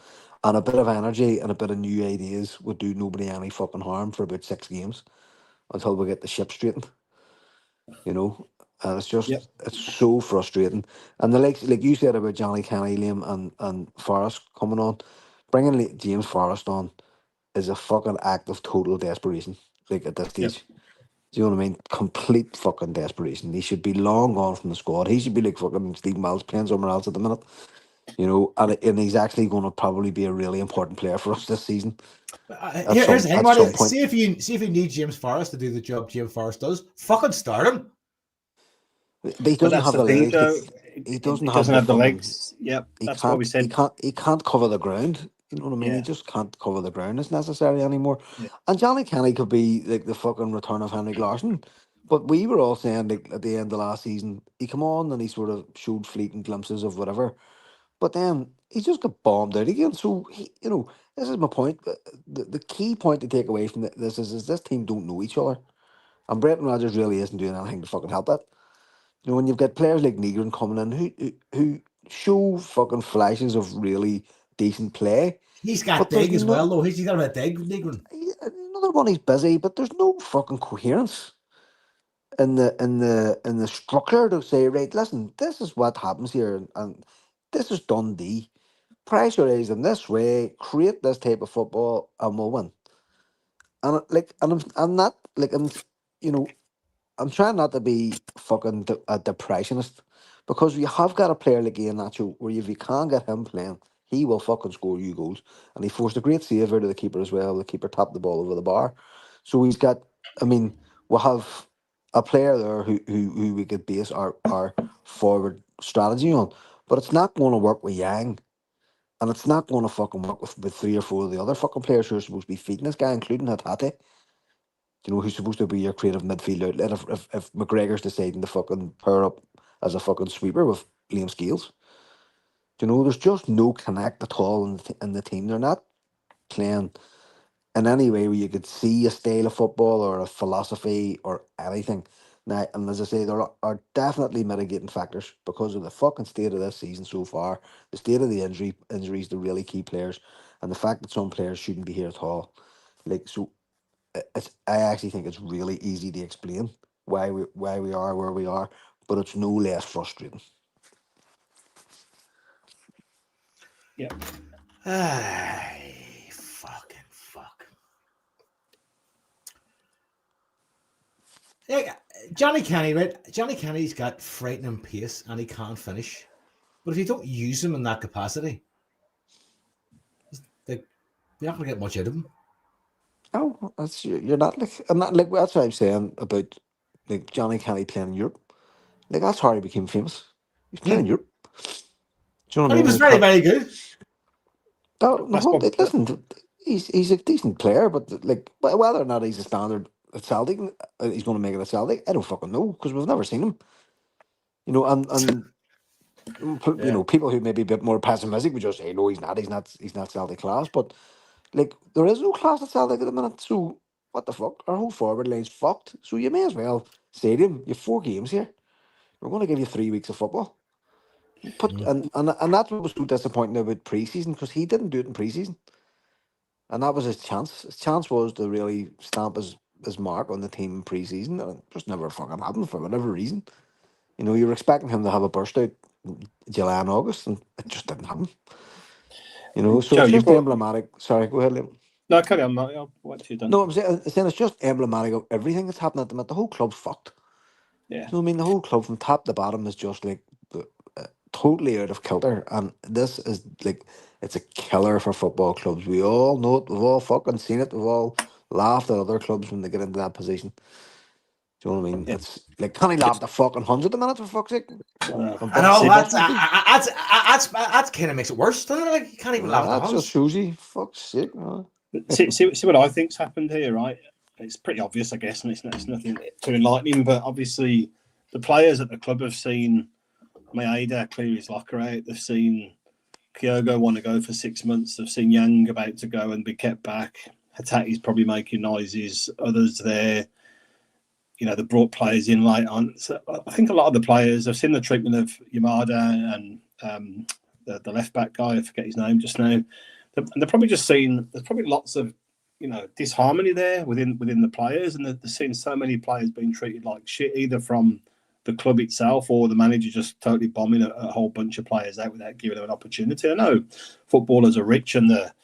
And a bit of energy and a bit of new ideas would do nobody any fucking harm for about 6 games until we get the ship straightened. And it's just, it's so frustrating. And the like you said about Johnny Kenny, Liam, and Forrest coming on, bringing James Forrest on is a fucking act of total desperation, like, at this stage. Do you know what I mean? Complete fucking desperation. He should be long gone from the squad. He should be like fucking Steve Miles playing somewhere else at the minute. You know, and he's actually going to probably be a really important player for us this season Here's the thing, at Marty. some point. See if you need James Forrest to do the job James Forrest does. Fucking start him. But he But doesn't that's have the the thing, legs. though. He doesn't It have doesn't the have the fucking. legs. Yep, He that's why we can't. He said. can't. He can't cover the ground. You know what I mean? He Yeah, just can't cover the ground. It's necessary anymore. yeah. And Johnny Kenny could be like the fucking return of Henrik Larsson. But we were all saying like at the end of last season, he come on and he sort of showed fleeting glimpses of whatever. But then he just got bombed out again. So he, you know, this is my point. The key point to take away from this is this team don't know each other, and Brendan Rodgers really isn't doing anything to fucking help it. You know, when you've got players like Negron coming in who show fucking flashes of really decent play, He's got but there's Dig as well, no though. He's got a bit of Dig, Negron. another one. He's busy, but there's no fucking coherence in the structure to say, right, listen, this is what happens here, and this is Dundee. Pressurize in this way, create this type of football, and we'll win. And I'm not like you know, I'm trying not to be fucking a depressionist because we have got a player like Ian Nacho where if you can't get him playing, he will fucking score you goals. And he forced a great save out of the keeper as well. The keeper tapped the ball over the bar. So he's got, I mean, we'll have a player there who we could base our forward strategy on. But it's not going to work with Yang. And it's not going to fucking work with three or four of the other fucking players who are supposed to be feeding this guy, including Hatate. You know, who's supposed to be your creative midfield outlet if McGregor's deciding to fucking pair up as a fucking sweeper with Liam Scales. You know, there's just no connect at all in the team. They're not playing in any way where you could see a style of football or a philosophy or anything. Now, and as I say, there are definitely mitigating factors because of the fucking state of this season so far, the state of the injuries, the really key players, and the fact that some players shouldn't be here at all. Like, so I actually think it's really easy to explain why we are where we are, but it's no less frustrating. Yeah. Ay, fucking fuck. Yeah, Johnny Kenny, right? Johnny Kenny's got frightening pace and he can't finish. But if you don't use him in that capacity, like, you're not going to get much out of him. Oh, that's you're not like I'm not like that's what I'm saying about like Johnny Kenny playing in Europe. Like that's how he became famous. He's playing in Europe. Do you know what And I he mean? was very, very good. That's what. Listen, he's a decent player, but like whether or not he's a standard at Celtic, he's going to make it at Celtic. I don't fucking know because we've never seen him. You know, and you know people who may be a bit more pessimistic would just say no, he's not Celtic class, but. Like, there is no class at Celtic at the minute, so what the fuck? Our whole forward line's fucked. So you may as well say to him, you have 4 games here. We're going to give you 3 weeks of football. And that's what was so disappointing about pre-season, because he didn't do it in pre-season. And that was his chance. His chance was to really stamp his mark on the team in pre-season, and it just never fucking happened for whatever reason. You know, you were expecting him to have a burst out in July and August, and it just didn't happen. You know, so Joe, it's you just brought. emblematic. Sorry, go ahead, Liam. No, carry on, Marty. I'll wait till you're done. No, I'm saying it's just emblematic of everything that's happening at the minute. The whole club's fucked. Yeah. Do you know what I mean? The whole club from top to bottom is just like totally out of kilter. And this is like, it's a killer for football clubs. We all know it. We've all fucking seen it. We've all laughed at other clubs when they get into that position. Do you know what I mean? Yeah. It's like, can he laugh the fucking 100 a minute for fuck's sake? I know that's kind of makes it worse, doesn't it? Like, you can't even laugh at the That's just Huns. shows you. Fuck's sake. Man. See what I think's happened here, right? It's pretty obvious, I guess, and it's nothing too enlightening. But obviously, the players at the club have seen Maeda clear his locker out. They've seen Kyogo want to go for 6 months. They've seen Yang about to go and be kept back. Hatate's probably making noises. Others there. You know, they brought players in late on. So I think a lot of the players have seen the treatment of Yamada and the left back guy. I forget his name just now. And they're probably just seen. There's probably lots of disharmony there within the players, and they're seeing so many players being treated like shit, either from the club itself or the manager just totally bombing a whole bunch of players out without giving them an opportunity. I know footballers are rich and they're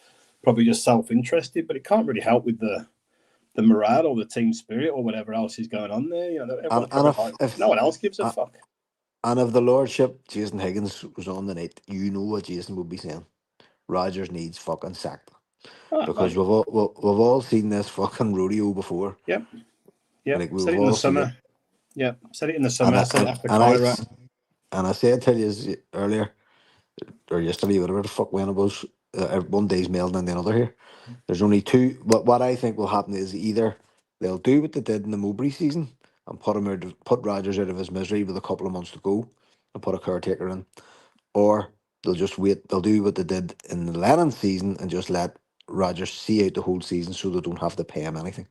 probably just self-interested, but it can't really help with the morale or the team spirit or whatever else is going on there. You know, And no one else gives a fuck. And if the Lordship, Jason Higgins, was on the night, you know what Jason would be saying. Rodgers needs fucking sacked. Because we've all seen this fucking rodeo before. Yep. Like, we've Said it in the all seen it. summer. Yeah, said it in the summer. I said it after Cairo. And I said to you earlier, or yesterday, whatever the fuck when it was, one day's mail than the other here. There's only two. What I think will happen is either they'll do what they did in the Mowbray season and put Rodgers out of his misery with a couple of months to go and put a caretaker in, or they'll just wait. They'll do what they did in the Lennon season and just let Rodgers see out the whole season so they don't have to pay him anything.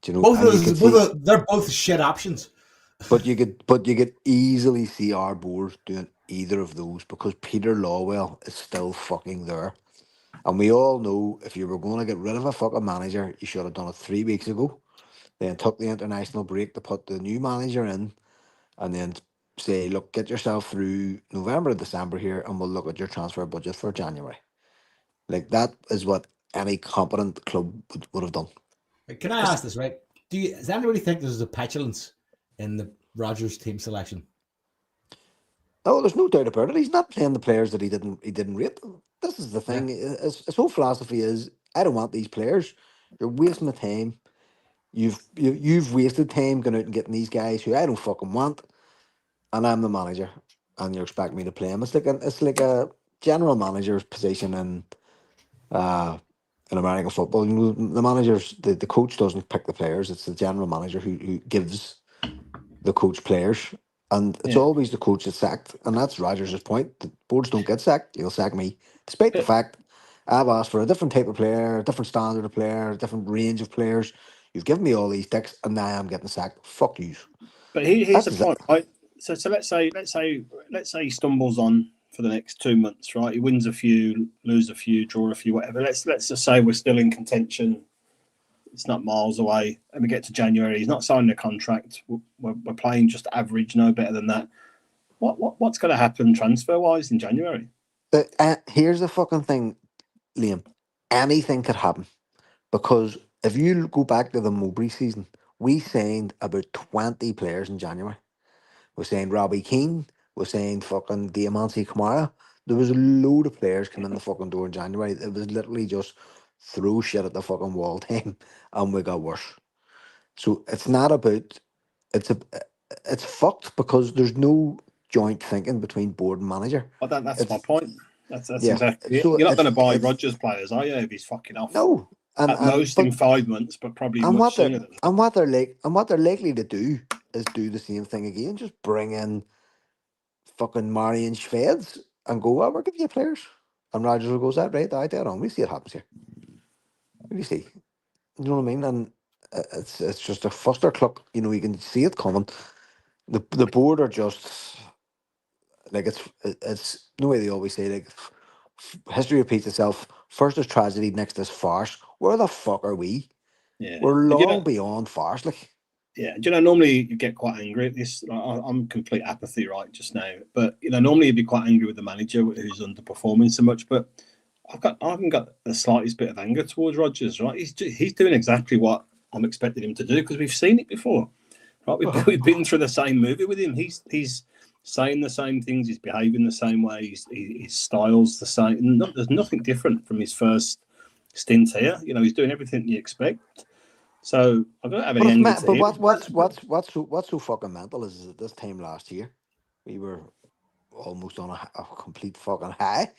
Do you know? They're both shit options. But you could easily see our board doing either of those because Peter Lawwell is still fucking there. And we all know if you were going to get rid of a fucking manager, you should have done it 3 weeks ago. Then took the international break to put the new manager in and then say, look, get yourself through November, December here and we'll look at your transfer budget for January. Like, that is what any competent club would have done. Can I ask this, right? Does anybody think there's a petulance in the Rodgers team selection? Oh, there's no doubt about it. He's not playing the players that he didn't rate. This is the thing. Yeah. His whole philosophy is, I don't want these players. You're wasting the time. You've wasted time going out and getting these guys who I don't fucking want, and I'm the manager, and you expect me to play him. It's like a general manager's position in American football. You know, the coach doesn't pick the players. It's the general manager who gives the coach players. And it's always the coach that's sacked. And that's Rodgers' point. The boards don't get sacked. You'll sack me. Despite the fact I've asked for a different type of player, a different standard of player, a different range of players. You've given me all these ticks and now I'm getting sacked. Fuck you. But here's the point, right? So let's say he stumbles on for the next 2 months, right? He wins a few, lose a few, draw a few, whatever. Let's just say we're still in contention. It's not miles away, and we get to January. He's not signing a contract. We're playing just average, no better than that. What's going to happen transfer-wise in January? Here's the fucking thing, Liam. Anything could happen because if you go back to the Mowbray season, we signed about 20 players in January. We signed Robbie Keane. We signed fucking Diamanti Kamara. There was a load of players coming in the fucking door in January. It was literally just throw shit at the fucking wall time and we got worse. So it's not about it's fucked because there's no joint thinking between board and manager. Well, that's my point. That's exactly it. So you're not going to buy Rodgers players, are you, if he's fucking off? No. At most in 5 months, but probably much sooner than that. And what they're likely to do is do the same thing again. Just bring in fucking Marty and Schveds and go, well, we'll give you players. And Rodgers will go, is that right? I don't know. We see it happens here. You see, you know what I mean? And it's just a fuster cluck. You know, you can see it coming. The board are just like it's the way they always say, like, history repeats itself. First is tragedy, next is farce. Where the fuck are we? Yeah, we're long beyond farce. Like, yeah, do you know, normally you get quite angry at this. I'm complete apathy right just now, but you know, normally you'd be quite angry with the manager who's underperforming so much, but I haven't got the slightest bit of anger towards Rodgers, right? He's doing exactly what I'm expecting him to do because we've seen it before, right? We've been through the same movie with him. He's saying the same things. He's behaving the same way. His style's the same. There's nothing different from his first stint here. You know, he's doing everything you expect. So I don't have any anger to him. But what's so fucking mental is that this time last year we were almost on a complete fucking high.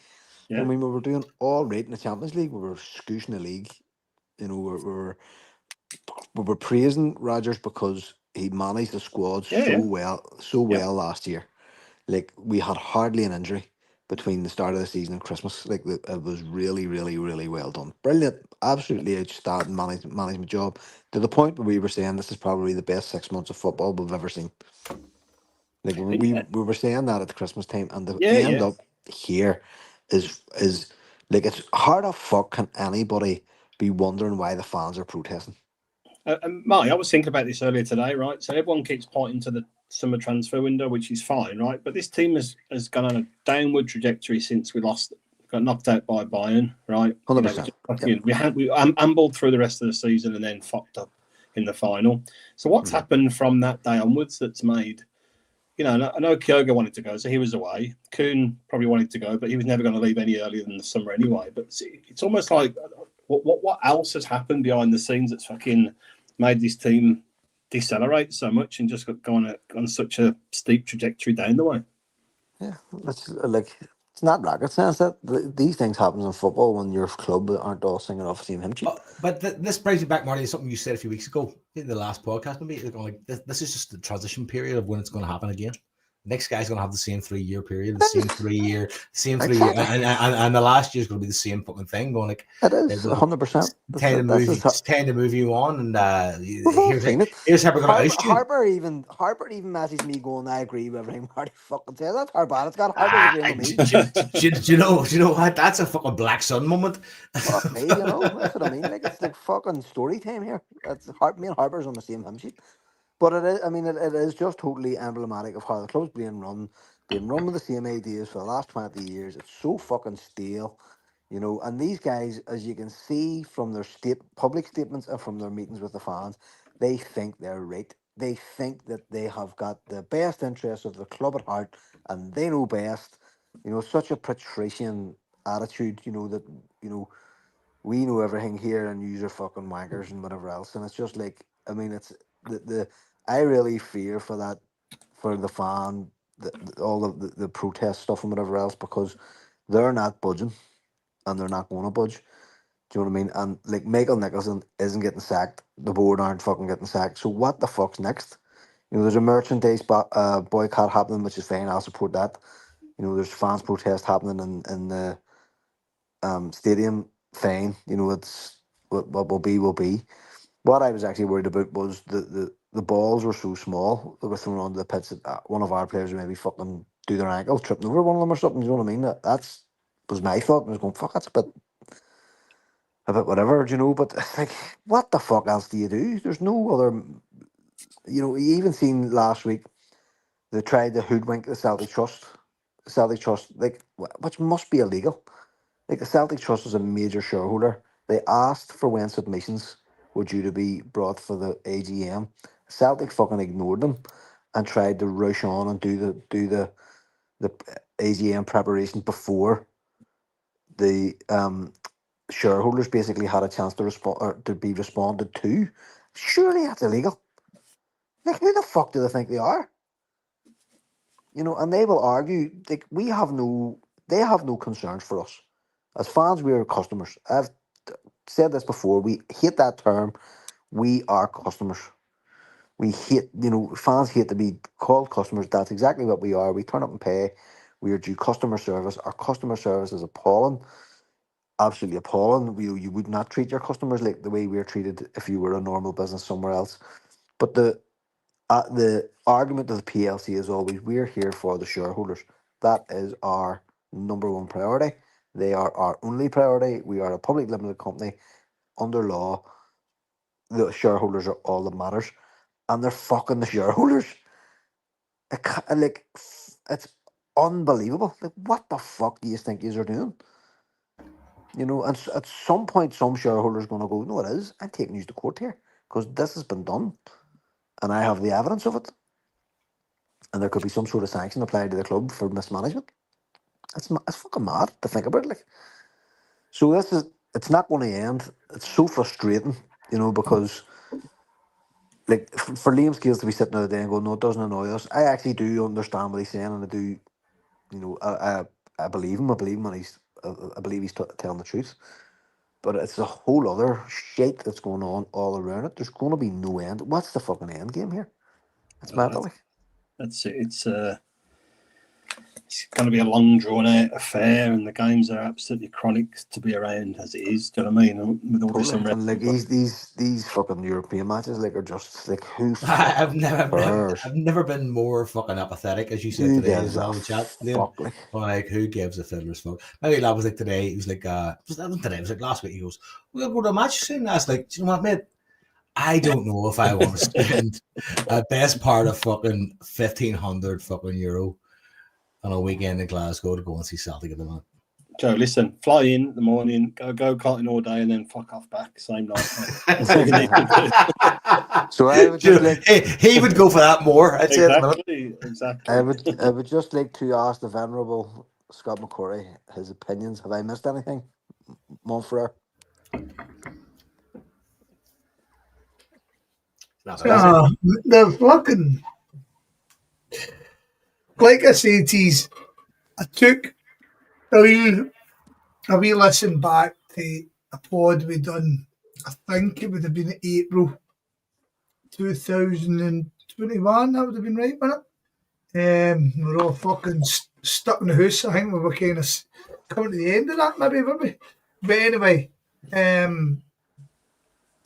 Yeah. I mean, we were doing all right in the Champions League. We were scoosing the league. You know, we were praising Rodgers because he managed the squad so well last year. Like, we had hardly an injury between the start of the season and Christmas. Like, it was really, really, really well done. Brilliant, absolutely outstanding management job. To the point where we were saying this is probably the best 6 months of football we've ever seen. Like, we were saying that at the Christmas time, and the end up here is like, it's hard as fuck can anybody be wondering why the fans are protesting. Marty, I was thinking about this earlier today, right? So everyone keeps pointing to the summer transfer window, which is fine, right? But this team has gone on a downward trajectory since we got knocked out by Bayern, right? 100%. We ambled through the rest of the season and then fucked up in the final. So what's happened from that day onwards that's made you know, I know Kyogo wanted to go, so he was away. Kuhn probably wanted to go, but he was never going to leave any earlier than the summer anyway. But it's almost like what else has happened behind the scenes that's fucking made this team decelerate so much and just gone on such a steep trajectory down the way. Yeah, it's like it's not rocket science that these things happen in football when your club aren't all singing off the same hymn sheet. But this brings you back, Marty, to something you said a few weeks ago in the last podcast. Maybe like this is just the transition period of when it's going to happen again. Next guy's going to have the same 3-year period, the same 3-year, and the last year's going to be the same fucking thing. Going like it is 100%. Tend to move you on, and here's how we're going to oust you. Harper even messaged me going, "I agree with everything Marty fucking says." That's how bad it's got. Harper agreeing with me. Do you know what? That's a fucking Black Sun moment. Fuck me, you know that's what I mean. Like it's like fucking story time here. That's me and Harper's on the same hymn sheet. But it is, I mean, it is just totally emblematic of how the club's being run. They've run with the same ideas for the last 20 years. It's so fucking stale, you know. And these guys, as you can see from their public statements and from their meetings with the fans, they think they're right. They think that they have got the best interests of the club at heart and they know best. You know, such a patrician attitude, you know, that, you know, we know everything here and you are fucking wankers and whatever else. And it's just like, I mean, it's I really fear for that, for the fan, all of the protest stuff and whatever else, because they're not budging and they're not going to budge. Do you know what I mean? And like Michael Nicholson isn't getting sacked. The board aren't fucking getting sacked. So what the fuck's next? You know, there's a merchandise boycott happening, which is fine. I'll support that. You know, there's fans protest happening in the stadium. Fine. You know, it's what will be will be. What I was actually worried about was the balls were so small that were thrown onto the pitch that one of our players would maybe fucking do their ankle, tripping over one of them or something. You know what I mean? That was my thought. I was going, fuck, that's a bit whatever, you know. But like, what the fuck else do you do? There's no other. You know, you even seen last week they tried to hoodwink the Celtic Trust. Celtic Trust, like, which must be illegal. Like, the Celtic Trust is a major shareholder. They asked for when submissions were due to be brought for the AGM. Celtic fucking ignored them and tried to rush on and do the AGM preparation before the shareholders basically had a chance to respond or to be responded to. Surely that's illegal. Like, who the fuck do they think they are? You know, and they will argue like they have no concerns for us as fans. We are customers. I've said this before. We hate that term. We are customers. We hate, you know, fans hate to be called customers. That's exactly what we are. We turn up and pay. We are due customer service. Our customer service is appalling, absolutely appalling. You would not treat your customers like the way we are treated if you were a normal business somewhere else. But the argument of the PLC is always, we're here for the shareholders. That is our number one priority. They are our only priority. We are a public limited company. Under law, the shareholders are all that matters. And they're fucking the shareholders. Like, it's unbelievable. Like, what the fuck do you think yous are doing? You know, and at some point, some shareholders going to go, no, it is. I'm taking you to court here because this has been done. And I have the evidence of it. And there could be some sort of sanction applied to the club for mismanagement. It's fucking mad to think about it. Like, so it's not going to end. It's so frustrating, you know, because like for Liam Scales to be sitting there and go, no, it doesn't annoy us. I actually do understand what he's saying, and I do, you know, I believe him. I believe him, and I believe he's telling the truth. But it's a whole other shit that's going on all around it. There's going to be no end. What's the fucking end game here? It's mental. That's it. It's going to be a long, drawn-out affair, and the games are absolutely chronic to be around as it is. Do you know what I mean? With all this and like these fucking European matches, like, are just like, who? I've never been more fucking apathetic, as you said today as well in the chat. Like, who gives a fiddler's fuck? Maybe that was like today. He was like, it was last week. He goes, "We'll go to a match soon." I was like, "Do you know what, mate? I don't know if I want to spend a best part of fucking 1,500 fucking euro on a weekend in Glasgow to go and see Celtic at the moment." Joe, listen, fly in the morning, go karting all day, and then fuck off back same night. So I would just he would go for that more. I'd say exactly. exactly. I would just like to ask the venerable Scott McCorry his opinions. Have I missed anything, Monfrere? They're fucking, like I said, tease. I took a wee listen back to a pod we done. I think it would have been April 2021. That would have been right, wouldn't it? We're all fucking stuck in the house. I think we were kind of coming to the end of that, maybe, were we? But anyway, and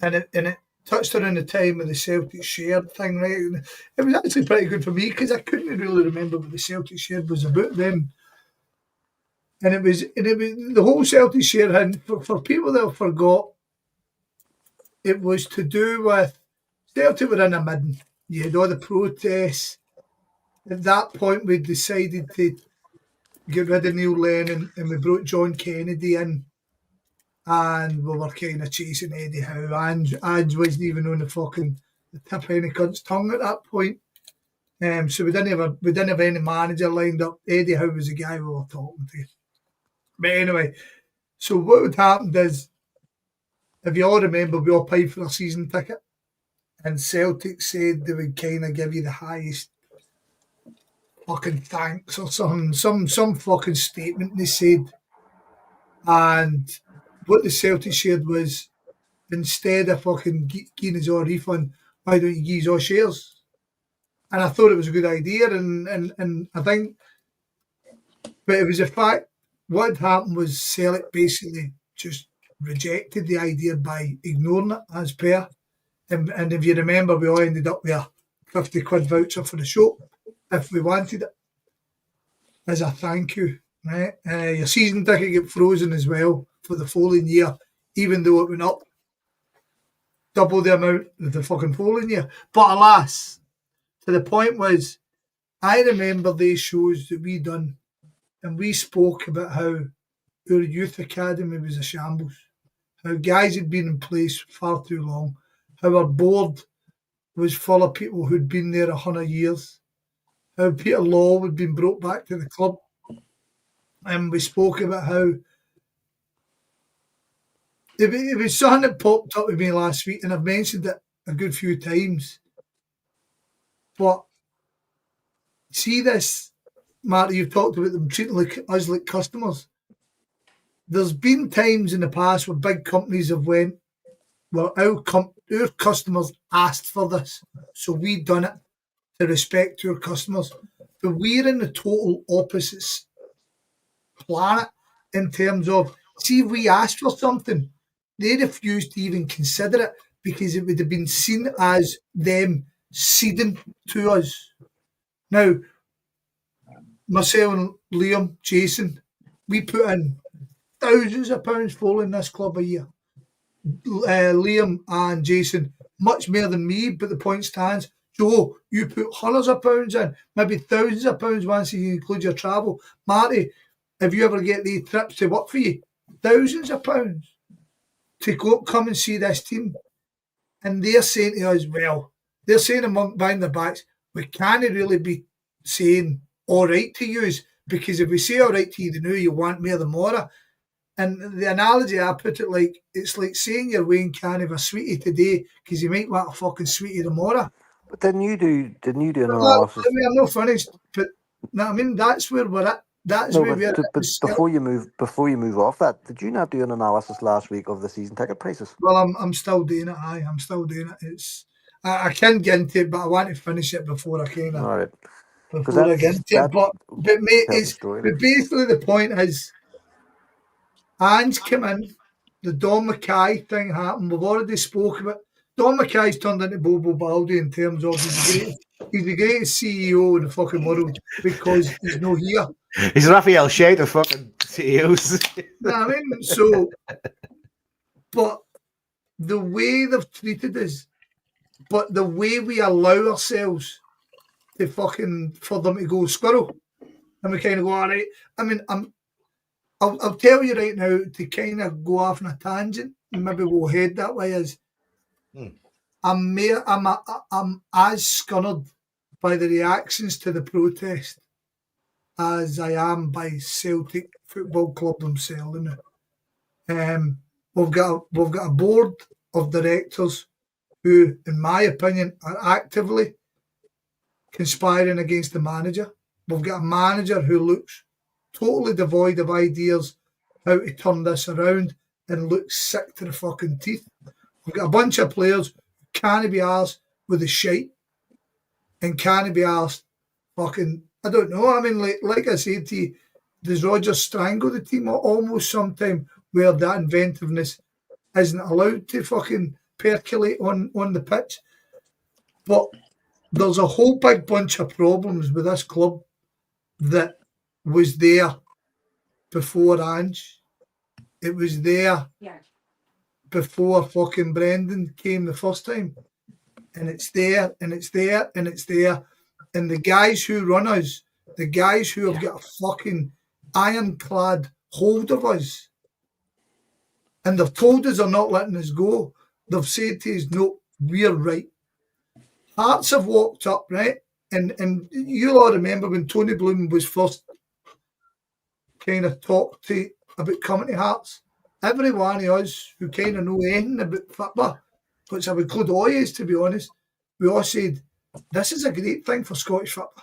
it touched around the time of the Celtic shared thing, right? And it was actually pretty good for me because I couldn't really remember what the Celtic shared was about then. And it was the whole Celtic share had, for people that have forgot, it was to do with Celtic were in a midden. You had all the protests. At that point, we decided to get rid of Neil Lennon and we brought John Kennedy in. And we were kind of chasing Eddie Howe. Ange wasn't even on the tip of any cunt's tongue at that point. So we didn't have any manager lined up. Eddie Howe was the guy we were talking to. But anyway, so what would happen is, if you all remember, we all paid for a season ticket, and Celtic said they would kind of give you the highest fucking thanks or something, some fucking statement they said. And what the Celtic shared was, instead of fucking giving us all a refund, why don't you give us all shares? And I thought it was a good idea, and I think, but it was a fact. What happened was Celtic basically just rejected the idea by ignoring it as per. And if you remember, we all ended up with a 50 quid voucher for the show if we wanted it as a thank you. Right? Your season ticket get frozen as well for the following year, even though it went up double the amount of the fucking following year. But alas, to the point was, I remember these shows that we done, and we spoke about how our youth academy was a shambles, how guys had been in place far too long, how our board was full of people who'd been there 100 years, how Peter Law had been brought back to the club. And we spoke about how it was something that popped up with me last week, and I've mentioned it a good few times. But see this, Marty, you've talked about them treating us like customers. There's been times in the past where big companies have went, well, our customers asked for this, so we done it to respect our customers. But we're in the total opposite planet in terms of, see, if we asked for something, they refused to even consider it because it would have been seen as them ceding to us. Now, myself and Liam, Jason, we put in thousands of pounds following this club a year. Liam and Jason, much more than me, but the point stands. Joe, you put hundreds of pounds in, maybe thousands of pounds once you include your travel. Marty, if you ever get these trips to work for you, thousands of pounds to come and see this team. And they're saying to us, well, they're saying behind their backs, we can't really be saying all right to you, because if we say all right to you, they know you want more than more. And the analogy I put it like, it's like saying you're Wayne Can of a sweetie today because you might want a fucking sweetie tomorrow. But didn't you do an analysis? I'm not finished, but no, I mean that's where we're at. That's where we're at. But before you move off that, did you not do an analysis last week of the season ticket prices? Well, I'm still doing it. I'm still doing it. It's I can get into it, but I want to finish it before I kind of. All right. Before I get into it, but mate, but basically the point is, Ange came in, the Don Mackay thing happened. We've already spoke about. Don Mackay's turned into Bobo Baldi in terms of he's the greatest CEO in the fucking world because he's not here. He's Raphael Shade of fucking CEOs. No, I mean, so, but the way they've treated us, but the way we allow ourselves to fucking, for them to go squirrel, and we kind of go, all right. I mean, I'll tell you right now, to kind of go off on a tangent, and maybe we'll head that way, is I'm as scunnered by the reactions to the protest as I am by Celtic Football Club themselves. We've got a board of directors who, in my opinion, are actively conspiring against the manager. We've got a manager who looks totally devoid of ideas how to turn this around and looks sick to the fucking teeth. We've got a bunch of players who can't be arsed with the shite and can't be arsed fucking, I don't know. I mean, like I said to you, does Rodgers strangle the team almost sometime where that inventiveness isn't allowed to fucking percolate on the pitch? But there's a whole big bunch of problems with this club that was there before Ange. It was there before fucking Brendan came the first time. And it's there, and it's there, and it's there. And the guys who run us, the guys who have got a fucking ironclad hold of us, and they've told us they're not letting us go. They've said to us, no, we're right. Hearts have walked up, right? And you'll all remember when Tony Bloom was first kind of talked to about coming to Hearts. Every one of us who kind of know anything about football, which I would include all of us, to be honest, we all said, this is a great thing for Scottish football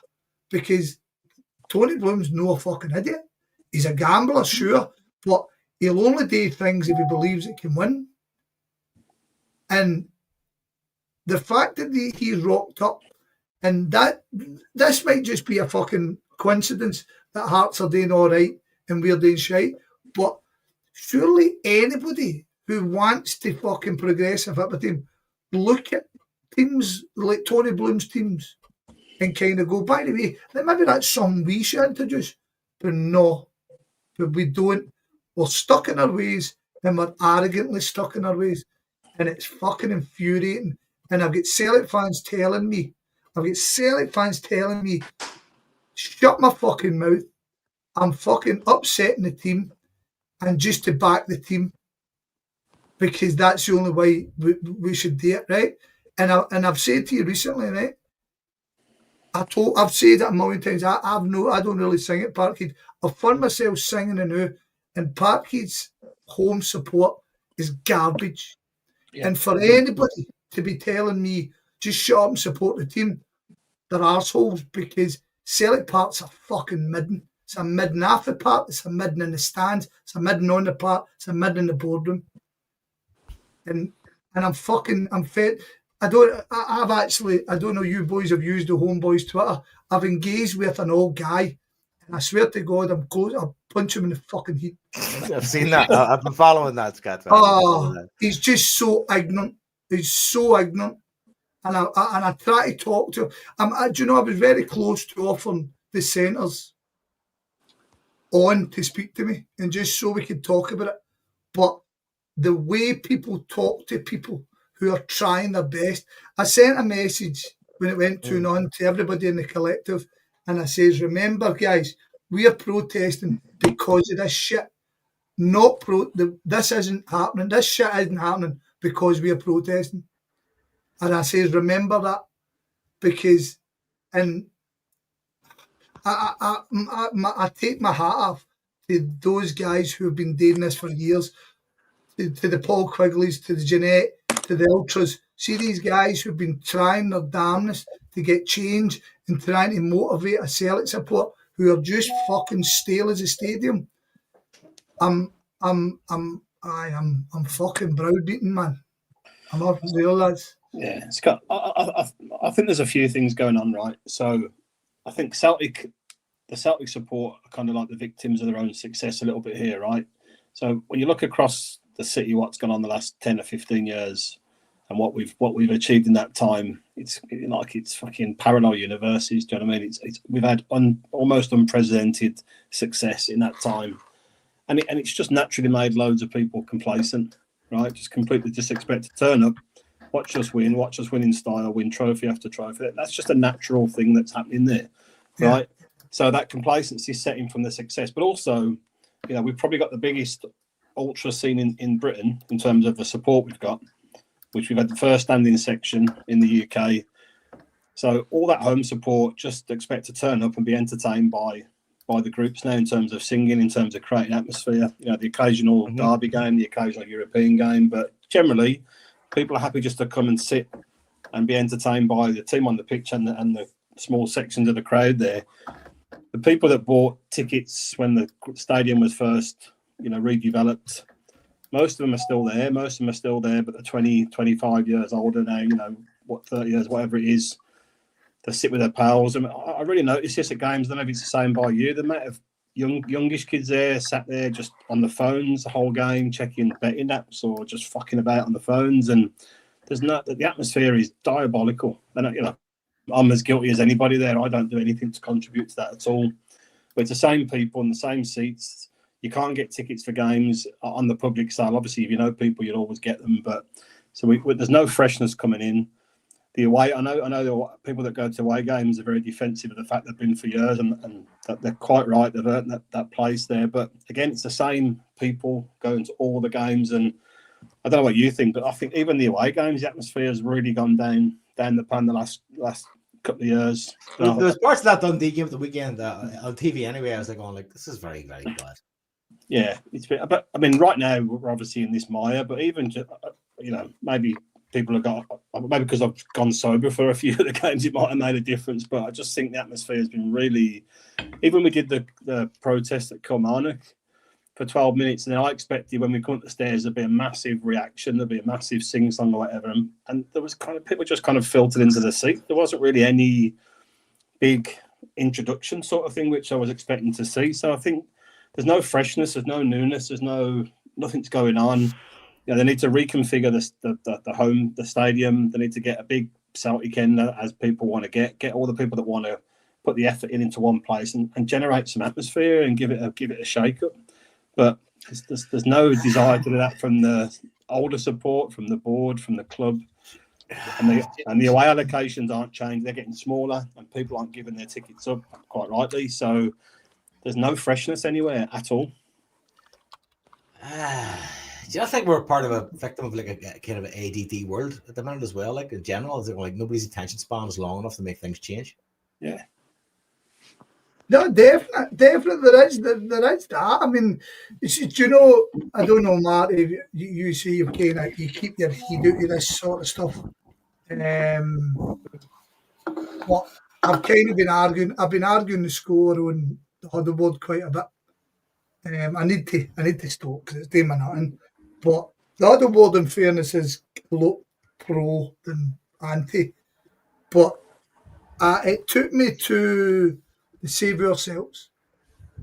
because Tony Bloom's no fucking idiot. He's a gambler, sure, but he'll only do things if he believes it can win. And the fact that he's rocked up, and that this might just be a fucking coincidence that Hearts are doing all right and we're doing shite, but surely anybody who wants to fucking progress a football team look at teams like Tony Bloom's teams and kind of go, by the way, maybe that's something we should introduce. But no, but we don't. We're stuck in our ways and we're arrogantly stuck in our ways. And it's fucking infuriating. And I've got Celtic fans telling me, shut my fucking mouth. I'm fucking upsetting the team and just to back the team because that's the only way we should do it, right? And I've said to you recently, right? I've said it a million times. I don't really sing at Parkhead. I've found myself singing anew, and Parkhead's home support is garbage. Yeah. And for anybody to be telling me just shut up and support the team, they're arseholes because Celtic Park's a fucking midden. It's a midden off the park, it's a midden in the stands, it's a midden on the park, it's a midden in the boardroom. And I'm fed. I don't know, you boys have used the HomeBhoys Twitter. I've engaged with an old guy, and I swear to God, I'm close. I'll punch him in the fucking heat. I've seen that. I've been following that, Scott. He's just so ignorant. He's so ignorant. And I try to talk to him. I was very close to offering the centres on to speak to me, and just so we could talk about it. But the way people talk to people who are trying their best. I sent a message when it went 2-0 to everybody in the collective, and I says, remember, guys, we are protesting because of this shit. This isn't happening. This shit isn't happening because we are protesting. And I says, remember that, because, and I take my hat off to those guys who have been doing this for years, to the Paul Quigleys, to the Jeanette, to the Ultras. See these guys who've been trying their damnedest to get change and trying to motivate a Celtic support who are just fucking stale as a stadium. I'm fucking browbeaten, man. I'm not real, lads. Yeah, Scott, I think there's a few things going on, right? So I think the Celtic support are kind of like the victims of their own success a little bit here, right? So when you look across the city, what's gone on the last 10 or 15 years and what we've achieved in that time, it's fucking parallel universes. Do you know what I mean? We've had almost unprecedented success in that time. And it's just naturally made loads of people complacent, right? Just completely expect to turn up, watch us win in style, win trophy after trophy. That's just a natural thing that's happening there, right? Yeah. So that complacency is setting from the success. But also, we've probably got the biggest ultra scene in Britain in terms of the support we've got, which we've had the first standing section in the UK. So all that home support, just expect to turn up and be entertained by the groups now in terms of singing, in terms of creating atmosphere. You know, the occasional derby game, the occasional European game, but generally, people are happy just to come and sit and be entertained by the team on the pitch and the small sections of the crowd there. The people that bought tickets when the stadium was first, redeveloped, most of them are still there. Most of them are still there, but they're 20, 25 years older now, 30 years, whatever it is. They sit with their pals. I mean, I really notice this at games. I don't know if it's the same by you. The amount of youngish kids there sat there just on the phones the whole game, checking betting apps or just fucking about on the phones. And the atmosphere is diabolical. And I'm as guilty as anybody there. I don't do anything to contribute to that at all. But it's the same people in the same seats. You can't get tickets for games on the public side. Obviously, if you know people, you'll always get them. But so there's no freshness coming in. The away, I know people that go to away games are very defensive of the fact they've been for years, and that they're quite right. They've earned that place there. But again, it's the same people going to all the games, and I don't know what you think, but I think even the away games, the atmosphere has really gone down the pan the last couple of years. There's parts of that Dundee game at the weekend on TV anyway. I was like, this is very, very bad. Yeah, it's been. But I mean, right now we're obviously in this mire, but even maybe. People have got, maybe because I've gone sober for a few of the games, it might have made a difference. But I just think the atmosphere has been really. Even we did the protest at Kilmarnock for 12 minutes, and then I expected when we come up the stairs there'd be a massive reaction, there'd be a massive sing-song or whatever, and there was people just kind of filtered into the seat. There wasn't really any big introduction sort of thing which I was expecting to see. So I think there's no freshness, there's no newness, nothing's going on. They need to reconfigure the stadium. They need to get a big Celtic end as people want to get all the people that want to put the effort into one place and generate some atmosphere and give it a shake up. But there's no desire to do that from the older support, from the board, from the club, and the away allocations aren't changed. They're getting smaller, and people aren't giving their tickets up quite rightly. So there's no freshness anywhere at all. Do you think we're part of a victim of like a kind of an ADD world at the minute as well? Like in general, is it like nobody's attention span is long enough to make things change? Yeah. No, definitely there is that. I mean, I don't know, Marty. You say you keep your head out of this sort of stuff. But I've kind of been arguing. I've been arguing the score on the huddle board quite a bit. I need to stop because it's doing my nothing. But the other word, in fairness, is a lot pro than anti. But it took me to the Save Ourselves,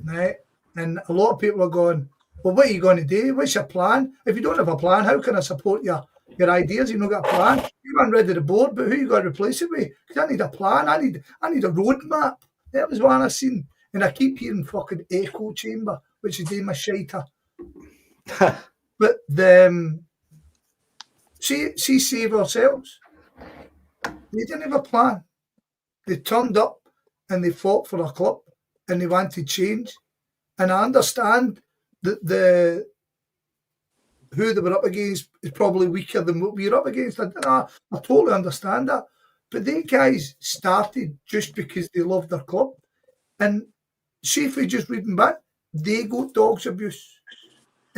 right? And a lot of people are going, well, what are you going to do? What's your plan? If you don't have a plan, how can I support your ideas? You've not got a plan. You haven't read the board, but who are you going to replace it with? Because I need a plan. I need a roadmap. That was one I seen. And I keep hearing fucking echo chamber, which is doing my shiter. But see, Save Ourselves. They didn't have a plan. They turned up and they fought for a club and they wanted change. And I understand that who they were up against is probably weaker than what we were up against. I totally understand that. But they guys started just because they loved their club. And see if we just read them back, they got dogs abuse.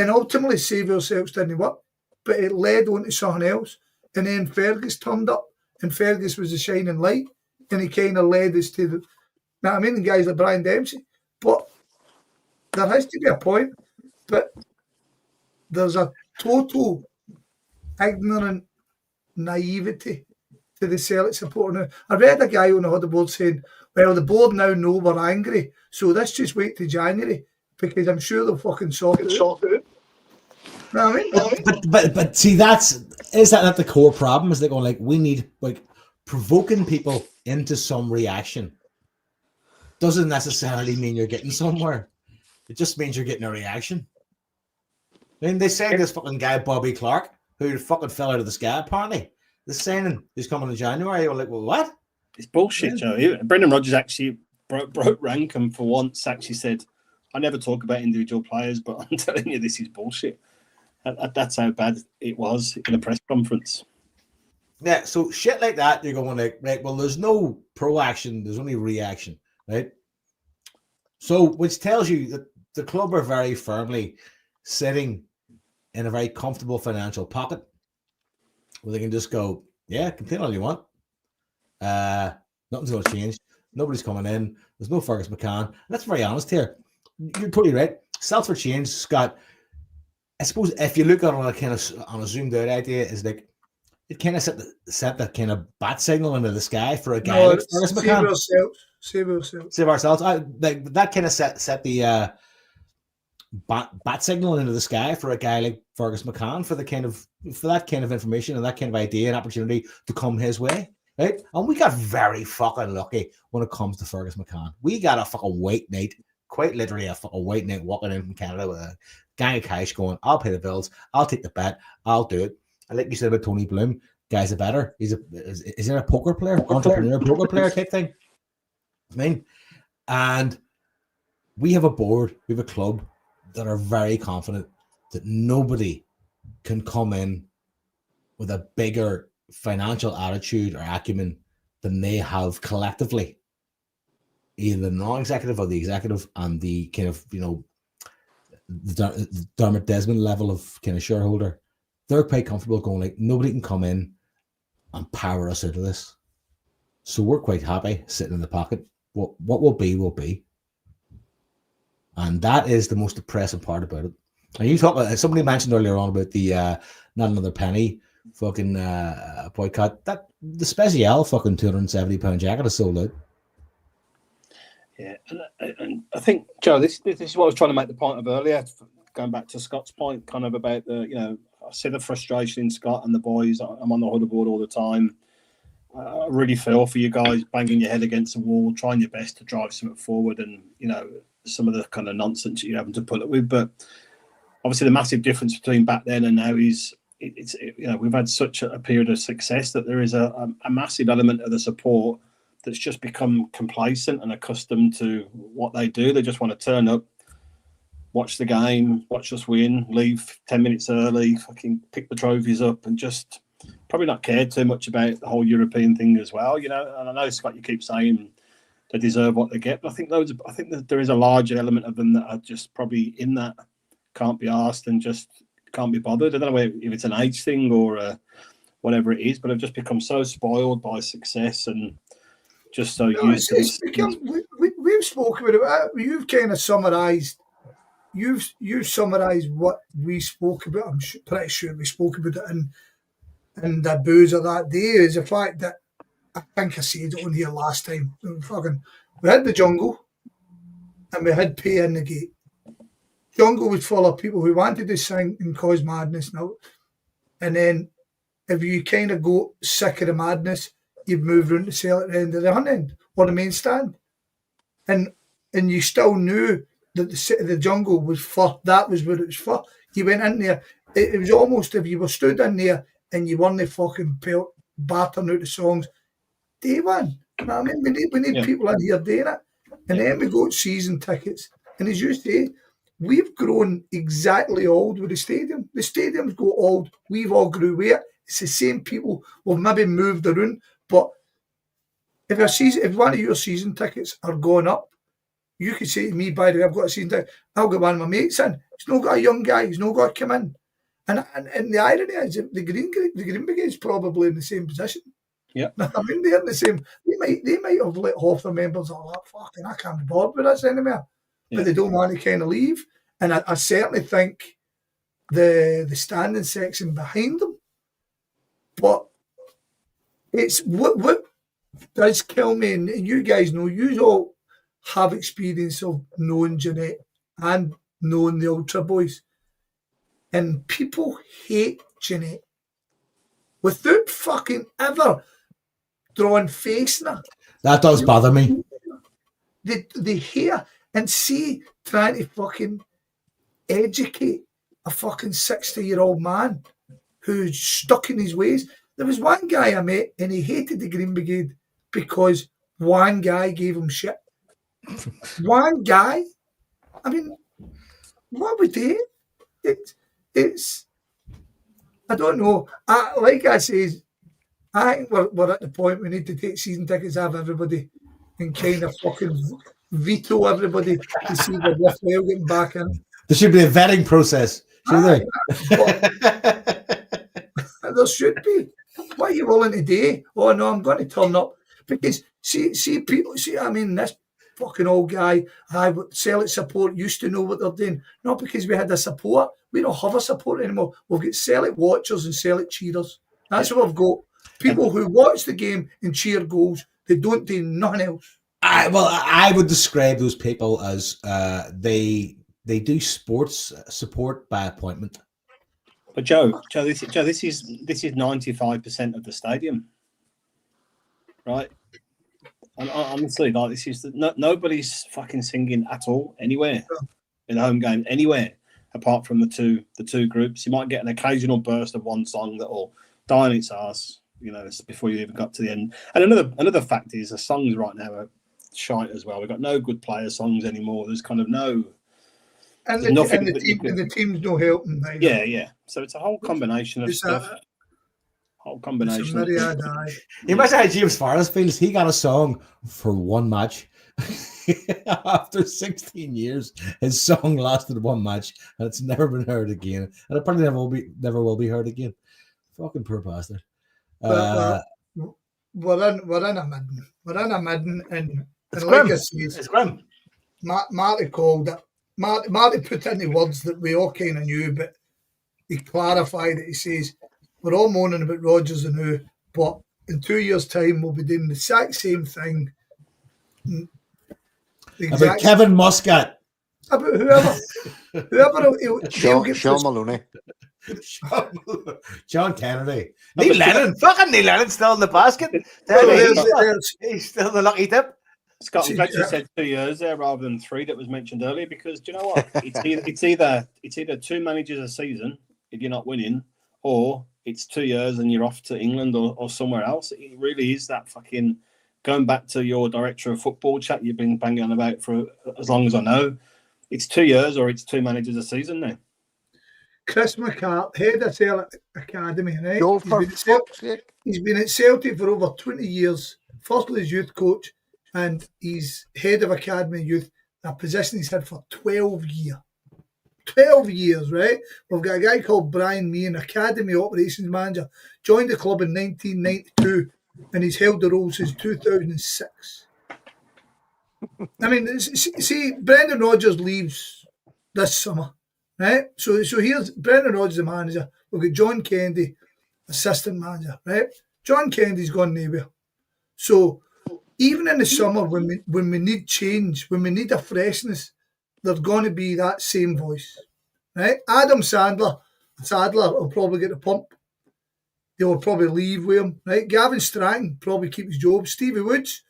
And ultimately Save Ourselves didn't work, but it led on to something else. And then Fergus turned up, and Fergus was the shining light, and he kind of led us to the. Now I mean, the guys like Brian Dempsey, but there has to be a point. But there's a total ignorant naivety to the Celtic support now. I read a guy on the huddle board saying, well, the board now know we're angry, so let's just wait till January because I'm sure they'll fucking sort it out. You know what I mean? But see, is that not the core problem? Is they going like we need like provoking people into some reaction doesn't necessarily mean you're getting somewhere. It just means you're getting a reaction. I mean, they say this fucking guy Bobby Clark, who fucking fell out of the sky apparently. They're saying he's coming in January. You're like, well, what? It's bullshit, Joe. Brendan Rodgers actually broke rank and for once actually said, I never talk about individual players, but I'm telling you, this is bullshit. That's how bad it was in the press conference. Yeah, so shit like that, you're going like, right, well, there's no proaction, there's only reaction, right? So, which tells you that the club are very firmly sitting in a very comfortable financial pocket where they can just go, yeah, complain all you want. Nothing's going to change. Nobody's coming in. There's no Fergus McCann. And that's very honest here. You're totally right. Sell for change, Scott. I suppose if you look at it on a kind of on a zoomed out idea, is like it kind of set that kind of bat signal into the sky for a guy like Fergus McCann. Save ourselves. Like that kind of set the bat signal into the sky for a guy like Fergus McCann for that kind of information and that kind of idea and opportunity to come his way. Right? And we got very fucking lucky when it comes to Fergus McCann. We got a fucking white knight, quite literally a fucking white knight walking in from Canada with a gang of cash going, I'll pay the bills, I'll take the bet, I'll do it. And like you said about Tony Bloom, guy's a better. Is he a poker player, entrepreneur, poker player type thing? I mean, and we have a board, we have a club that are very confident that nobody can come in with a bigger financial attitude or acumen than they have collectively, either the non-executive or the executive, and the kind of, you know, the Dermot Desmond level of kind of shareholder. They're quite comfortable going like, nobody can come in and power us out of this. So we're quite happy sitting in the pocket. What will be, will be. And that is the most depressing part about it. And you talk about, somebody mentioned earlier on about the not another penny fucking boycott. That the Special fucking £270 jacket is sold out. Yeah, and I think, Joe, this is what I was trying to make the point of earlier, going back to Scott's point, kind of about the, you know, I see the frustration in Scott and the boys. I'm on the huddle board all the time. I really feel for you guys banging your head against the wall, trying your best to drive something forward, and, you know, some of the kind of nonsense you're having to put up with. But obviously the massive difference between back then and now is it's you know, we've had such a period of success that there is a massive element of the support that's just become complacent and accustomed to what they do. They just want to turn up, watch the game, watch us win, leave 10 minutes early, fucking pick the trophies up, and just probably not care too much about the whole European thing as well, you know. And I know, Scott, you keep saying they deserve what they get, but I think that there is a larger element of them that are just probably in that can't be asked and just can't be bothered. I don't know if it's an age thing or whatever it is, but have just become so spoiled by success and just so used to this. We've spoken about it. You've kind of summarised. You've summarised what we spoke about. I'm pretty sure we spoke about it in the boozer that day. Is the fact that I think I said it on here last time. We had the jungle and we had pay in the gate. Jungle was full of people who wanted to sing and cause madness now. And then if you kind of go sick of the madness, you'd move round to sell at the end of the hunt end or the main stand. And you still knew that the jungle was for, that was what it was for. You went in there, it was almost if you were stood in there and you weren't fucking battering out the songs, day one. You know what I mean? We need people in here doing it. And then we go to season tickets. And as you say, we've grown exactly old with the stadium. The stadiums go old. We've all grew with it. It's the same people. We've maybe moved around. But if one of your season tickets are going up, you could say to me, by the way, I've got a season ticket. I'll get one of my mates in. He's not got a young guy. He's not got to come in. And the irony is the Green Brigade's probably in the same position. Yeah, I mean, they're in the same. They might have let half their members all that fucking. I can't be bothered with this anymore. But they don't want to kind of leave. And I certainly think the standing section behind them. But it's what does kill me, and you guys know, you all have experience of knowing Jeanette and knowing the Ultra Boys. And people hate Jeanette without fucking ever drawing face in her. That does bother me. They hate her. And see, trying to fucking educate a fucking 60-year-old man who's stuck in his ways. There was one guy I met and he hated the Green Brigade because one guy gave him shit. One guy? I mean, what would they? It's I don't know. Like I say, I think we're at the point we need to take season tickets, have everybody, and kind of fucking veto everybody to see the worthwhile getting back in. There should be a vetting process, should there? There should be. What are you willing to do? Oh no, I'm going to turn up because see people. I mean, this fucking old guy, Celtic support used to know what they're doing. Not because we had a support. We don't have a support anymore. We've got Celtic watchers and Celtic cheerers. That's what we've got. People who watch the game and cheer goals. They don't do nothing else. I would describe those people as they do sports support by appointment. But Joe, this is 95% of the stadium, right? And honestly, like this is nobody's fucking singing at all anywhere in a home game anywhere apart from the two groups. You might get an occasional burst of one song that'll die on its ass, you know, before you even got to the end. And another fact is the songs right now are shite as well. We've got no good player songs anymore. There's kind of no. And the team's no helping. Yeah. So it's a whole combination of stuff. Whole combination. You imagine how James Farris feels. He got a song for one match. After 16 years, his song lasted one match, and it's never been heard again. And it probably never will be heard again. Fucking poor bastard. We're in a midden. We're in a midden, and it's like grim. I said, It's grim. Marty called it. Marty put into words that we all kind of knew, but he clarified it. He says, we're all moaning about Rodgers and who, but in 2 years' time, we'll be doing the exact same thing. About Kevin Muscat. About whoever. Sean Maloney. John Kennedy. Neil Lennon. Fucking Neil Lennon's still in the basket. He's still the lucky tip. Scott, I'm glad you said 2 years there rather than 3 that was mentioned earlier, because do you know what? It's either 2 managers a season if you're not winning, or it's 2 years and you're off to England or somewhere else. It really is that fucking going back to your director of football chat you've been banging on about for as long as I know. It's 2 years or it's 2 managers a season now. Chris McCart, head of Celtic Academy, right? He's been at Celtic for over 20 years. Firstly, as youth coach, and he's head of Academy Youth, a position he's had for 12 years. 12 years, right? We've got a guy called Brian Meehan, Academy Operations Manager, joined the club in 1992, and he's held the role since 2006. I mean, see, Brendan Rodgers leaves this summer, right? So here's Brendan Rodgers, the manager. We've got John Kennedy, assistant manager, right? John Kennedy's gone nowhere. So even in the summer, when we need change, when we need a freshness, there's going to be that same voice, right? Adam Sadler will probably get the pump. He'll probably leave with him, right? Gavin Stratton probably keep his job. Stevie Woods,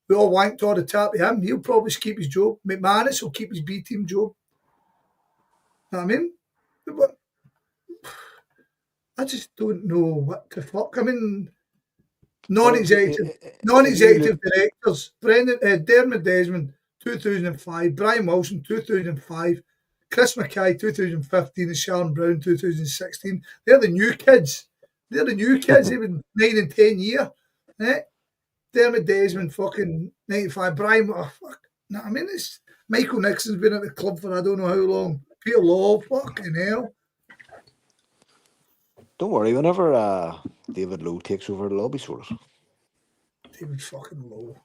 we all wanked all the tap at him. He'll probably keep his job. McManus will keep his B team job. You know what I mean? But I just don't know what the fuck. I mean, non-executive directors. Dermot Desmond, 2005. Brian Wilson, 2005. Chris Mackay, 2015. And Sharon Brown, 2016. They're the new kids. They've been 9 and 10 years. Eh? Dermot Desmond, fucking 95. Brian, fuck. No, I mean, it's Michael Nixon's been at the club for I don't know how long. Peter Law, fucking hell. Don't worry, whenever David Lowe takes over, it'll all be sorted. David fucking Lowe.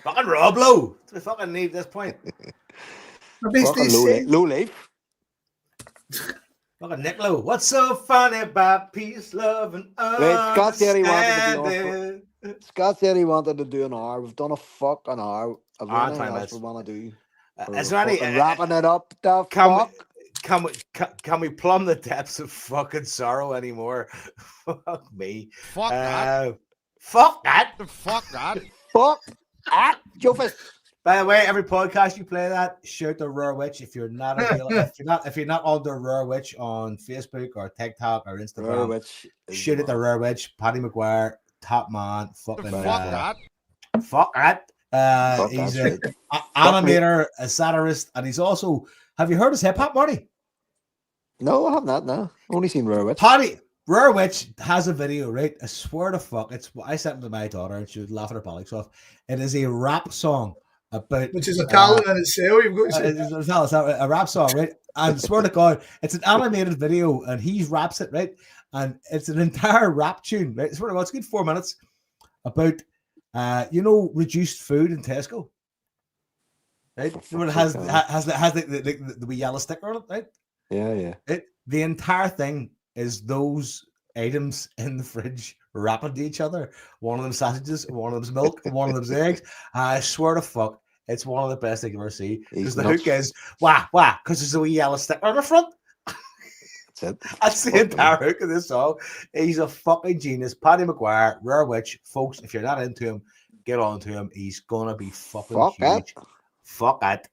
Fucking Rob Lowe. We fucking need this point. Low life. Fucking Nick Lowe. What's so funny about peace, love, and Scott said he wanted to do an hour. We've done a fucking hour. Is there anything else we want to do? Is there any wrapping it up? Can we plumb the depths of fucking sorrow anymore? Fuck me. Fuck that. Fuck that. Fuck that. Fuck that. Jofus. By the way, every podcast you play that, shout the Rare Witch. If you're not if you're not on the Rare Witch on Facebook or TikTok or Instagram, shoot at the Rare Witch. Paddy McGuire, top man. Fucking fuck that. Fuck that. He's an animator, a satirist, and he's also. Have you heard his hip hop, Marty? No, I have not. No, only seen Rare Witch. Paddy Rare Witch has a video, right? I swear to fuck, I sent it to my daughter and she was laughing her bollocks off. It is a rap song about which is a talent in itself. You've got to say. it's a rap song, right? And I swear to God, it's an animated video and he raps it, right? And it's an entire rap tune, right? I swear to God, it's a good 4 minutes about, reduced food in Tesco, right? It has the wee yellow sticker on it, right? Yeah. The entire thing is those items in the fridge rapping to each other. One of them sausages, one of them's milk, one of them's eggs. I swear to fuck, it's one of the best I can ever see. Because the hook is wah, because there's a wee yellow sticker on the front. That's it. That's the entire hook of this song. He's a fucking genius. Paddy McGuire, Rare Witch. Folks, if you're not into him, get on to him. He's gonna be fucking huge. Fuck it.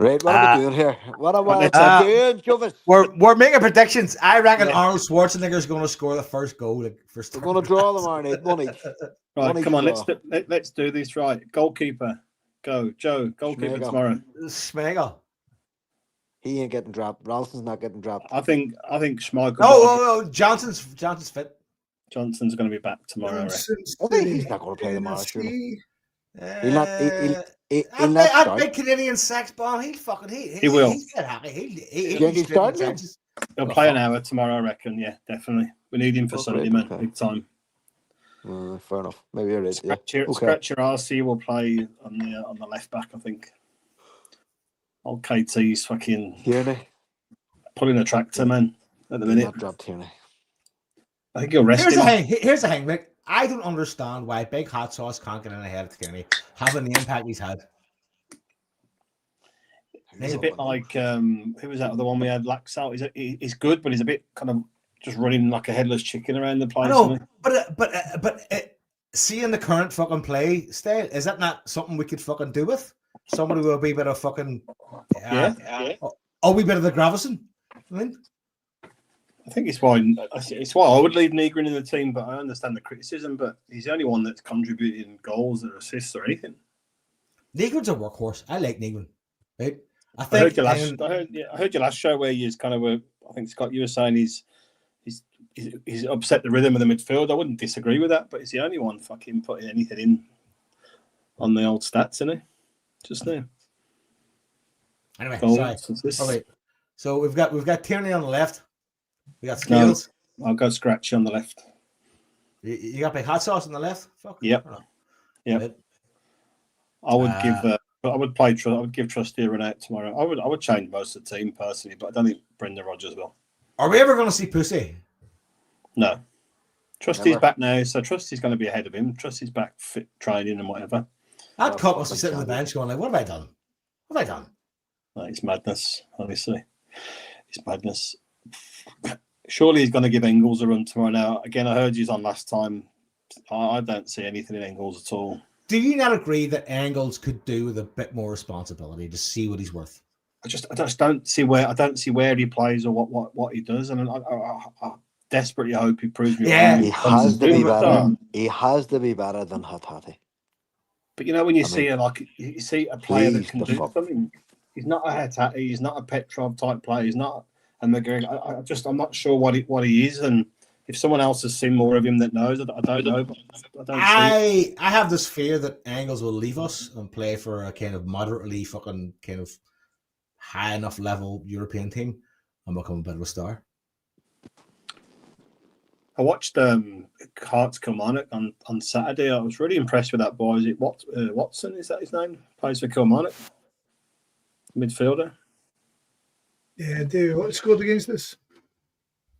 Right, what are we doing here? What are we doing, Jovis? We're making predictions. I reckon Arnold Schwarzenegger is going to score the first goal. We're going to draw them, Arnie. One each. Right, come on, let's do this right. Goalkeeper, go, Joe. Goalkeeper tomorrow. Schmeichel. He ain't getting dropped. Ralston's not getting dropped. I think Schmeichel. Oh, Johnson's fit. Johnson's going to be back tomorrow. I think he's not going to play tomorrow. Surely. He'll not. That big Canadian sex bomb. He will. He's happy. He'll play an hour tomorrow, I reckon. Yeah, definitely. We need him for Sunday, man. Big time. Fair enough. Maybe you're right. Scratch your RC will play on the left back, I think. Old KT's fucking Tierney pulling a tractor, man. At the minute, not dropped Tierney. I think he'll rest him. Here's the thing, Rick. I don't understand why Big Hot Sauce can't get in ahead of Tierney, having the impact he's had. He's a bit like who was that? The one we had, Laxalt. He's good, but he's a bit kind of just running like a headless chicken around the place. No, but seeing the current fucking play style, is that not something we could fucking do with? Somebody will be a bit of fucking a wee bit of the Gravison. I think it's why I would leave Negrin in the team, but I understand the criticism. But he's the only one that's contributing goals or assists or anything. Negrin's a workhorse. I like Negrin. Right? I heard your last show where you kind of were. I think Scott, you were saying he's upset the rhythm of the midfield. I wouldn't disagree with that, but he's the only one fucking putting anything in on the old stats, isn't he? Just there. Anyway, sorry. So we've got Tierney on the left. We got Scales. No, I'll go Scratchy on the left. You got Big Hot Sauce on the left. Fuck. Yep. Yeah. I would give Trusty a run out tomorrow. I would change most of the team personally, but I don't think Brendan Rodgers will. Are we ever going to see Pussy? No. Trusty's back now, so Trusty's going to be ahead of him. Trusty's back fit training and whatever. That cop must be sitting on the bench going like, what have I done? What have I done? No, it's madness, honestly. It's madness. Surely he's going to give Engels a run tomorrow now. Again, I heard he's on last time. I don't see anything in Engels at all. Do you not agree that Engels could do with a bit more responsibility to see what he's worth? I just don't see where he plays or what he does, and I desperately hope he proves me wrong. He has to be better. He has to be better than Hatati. But when you see a player that can do something, he's not a Hatati, he's not a Petrov type player, he's not a McGregor. I'm not sure what he is, and if someone else has seen more of him that knows, I don't know. But I have this fear that Engels will leave us and play for a kind of moderately fucking kind of high enough level European team and become a bit of a star. I watched Hearts Kilmarnock on Saturday. I was really impressed with that boy. Is it Watson? Is that his name? Plays for Kilmarnock, midfielder. Yeah, dude. What scored against us?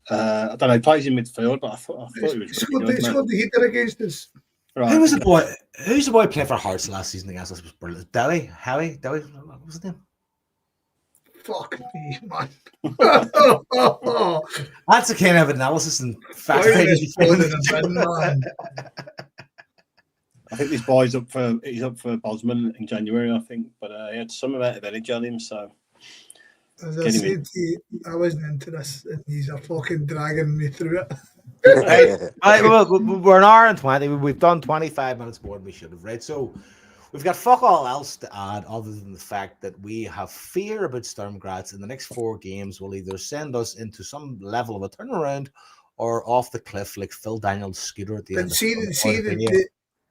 I don't know. He plays in midfield, but I thought he was. He scored the heater against us. Right. Who's the boy playing for Hearts last season against us? Was brilliant. Howie. What was his name? Fuck me, man. That's the kind of analysis and fact. I think this boy's up for Bosman in January, I think, but he had some amount of energy on him, so. As I said to you, I wasn't into this, and he's a fucking dragging me through it. Right. Well, we're an hour and 20. We've done 25 minutes more than we should have, right? So we've got fuck all else to add other than the fact that we have fear about Sturm Graz in the next 4 games will either send us into some level of a turnaround or off the cliff like Phil Daniels' scooter at the But end see, of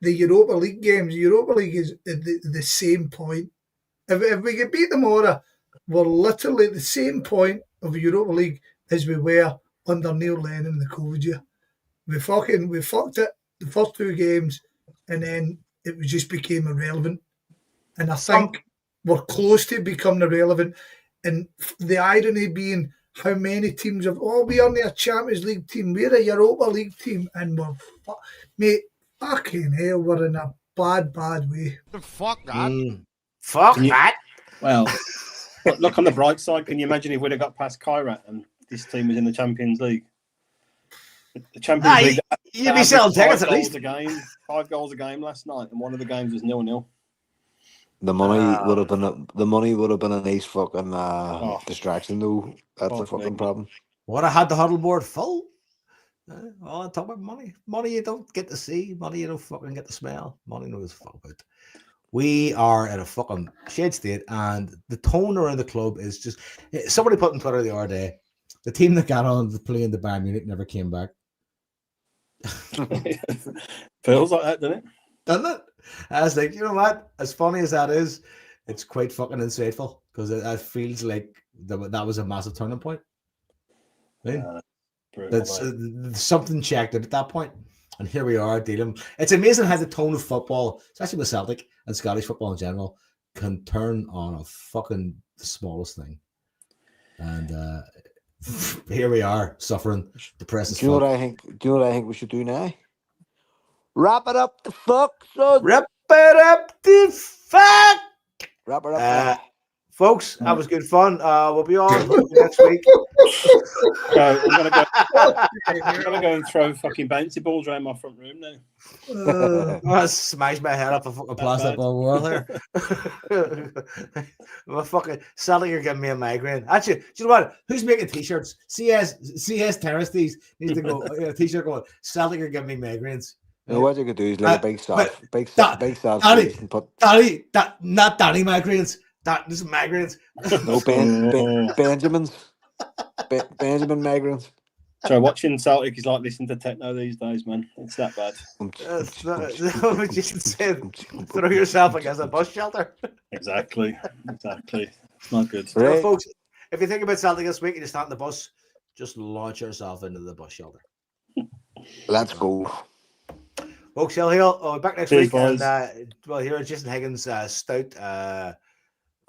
the Europa League games. Europa League is at the same point. If we could beat them all, we're literally at the same point of Europa League as we were under Neil Lennon in the COVID year. We fucked it the first 2 games, and then it just became irrelevant. And I think we're close to becoming irrelevant. And the irony being how many teams have, we aren't a Champions League team, we're a Europa League team, and mate, fucking hell, we're in a bad way. The fuck that? Fuck Can you- that. Well, but look on the bright side. Can you imagine if we'd have got past Kairat and this team was in the Champions League? The Champions League. You'd be selling tickets at 5 least. goals a game. 5 goals a game last night, and one of the games was 0-0. The money would have been a nice fucking distraction though. That's a fucking problem. What I had the huddle board full. All I talk about money. Money you don't get to see. Money you don't fucking get to smell. Money knows fuck about. We are at a fucking shade state, and the tone around the club is just. Somebody put on Twitter the other day, the team that got on to play in the Bayern Munich never came back. Feels like that, doesn't it? Doesn't it? I was like, you know what? As funny as that is, it's quite fucking insightful because it feels like that was a massive turning point. Right? That's something checked at that point, and here we are dealing. It's amazing how the tone of football, especially with Celtic and Scottish football in general, can turn on a fucking the smallest thing. And here we are suffering, depressed. Do you know what I think? Do you know what I think we should do now? Wrap it up the fuck, son. Wrap it up the fuck. Wrap it up. Folks, that was good fun. We'll be on next week. So I'm gonna go and throw fucking bouncy balls around my front room now. I smashed my head up a fucking plastic ball wall here. My fucking Celtic are giving me a migraine. Actually, do you know what? Who's making t-shirts? CS Terrace needs to go a t-shirt going. Celtic are giving me migraines. You know what you could do is like a big sauce, Danny, and put Danny, not Danny migraines. This is migraines. No Benjamin migraines. So watching Celtic is like listening to techno these days, man. It's that bad. Just said, throw yourself against a bus shelter. Exactly. It's not good. Right. So, folks, if you think about Celtic this week and you stand on the bus, just launch yourself into the bus shelter. Let's go. Folks, Hill, back next Cheers, week. boys. And here is Jason Higgins' stout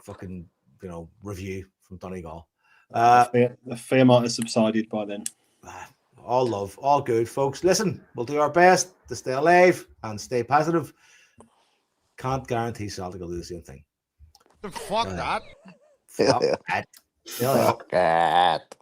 fucking review from Donegal. The fear might have subsided by then. All love, all good, folks. Listen, we'll do our best to stay alive and stay positive. Can't guarantee Celtic will do the same thing. Fuck that. Fuck that. Fuck that.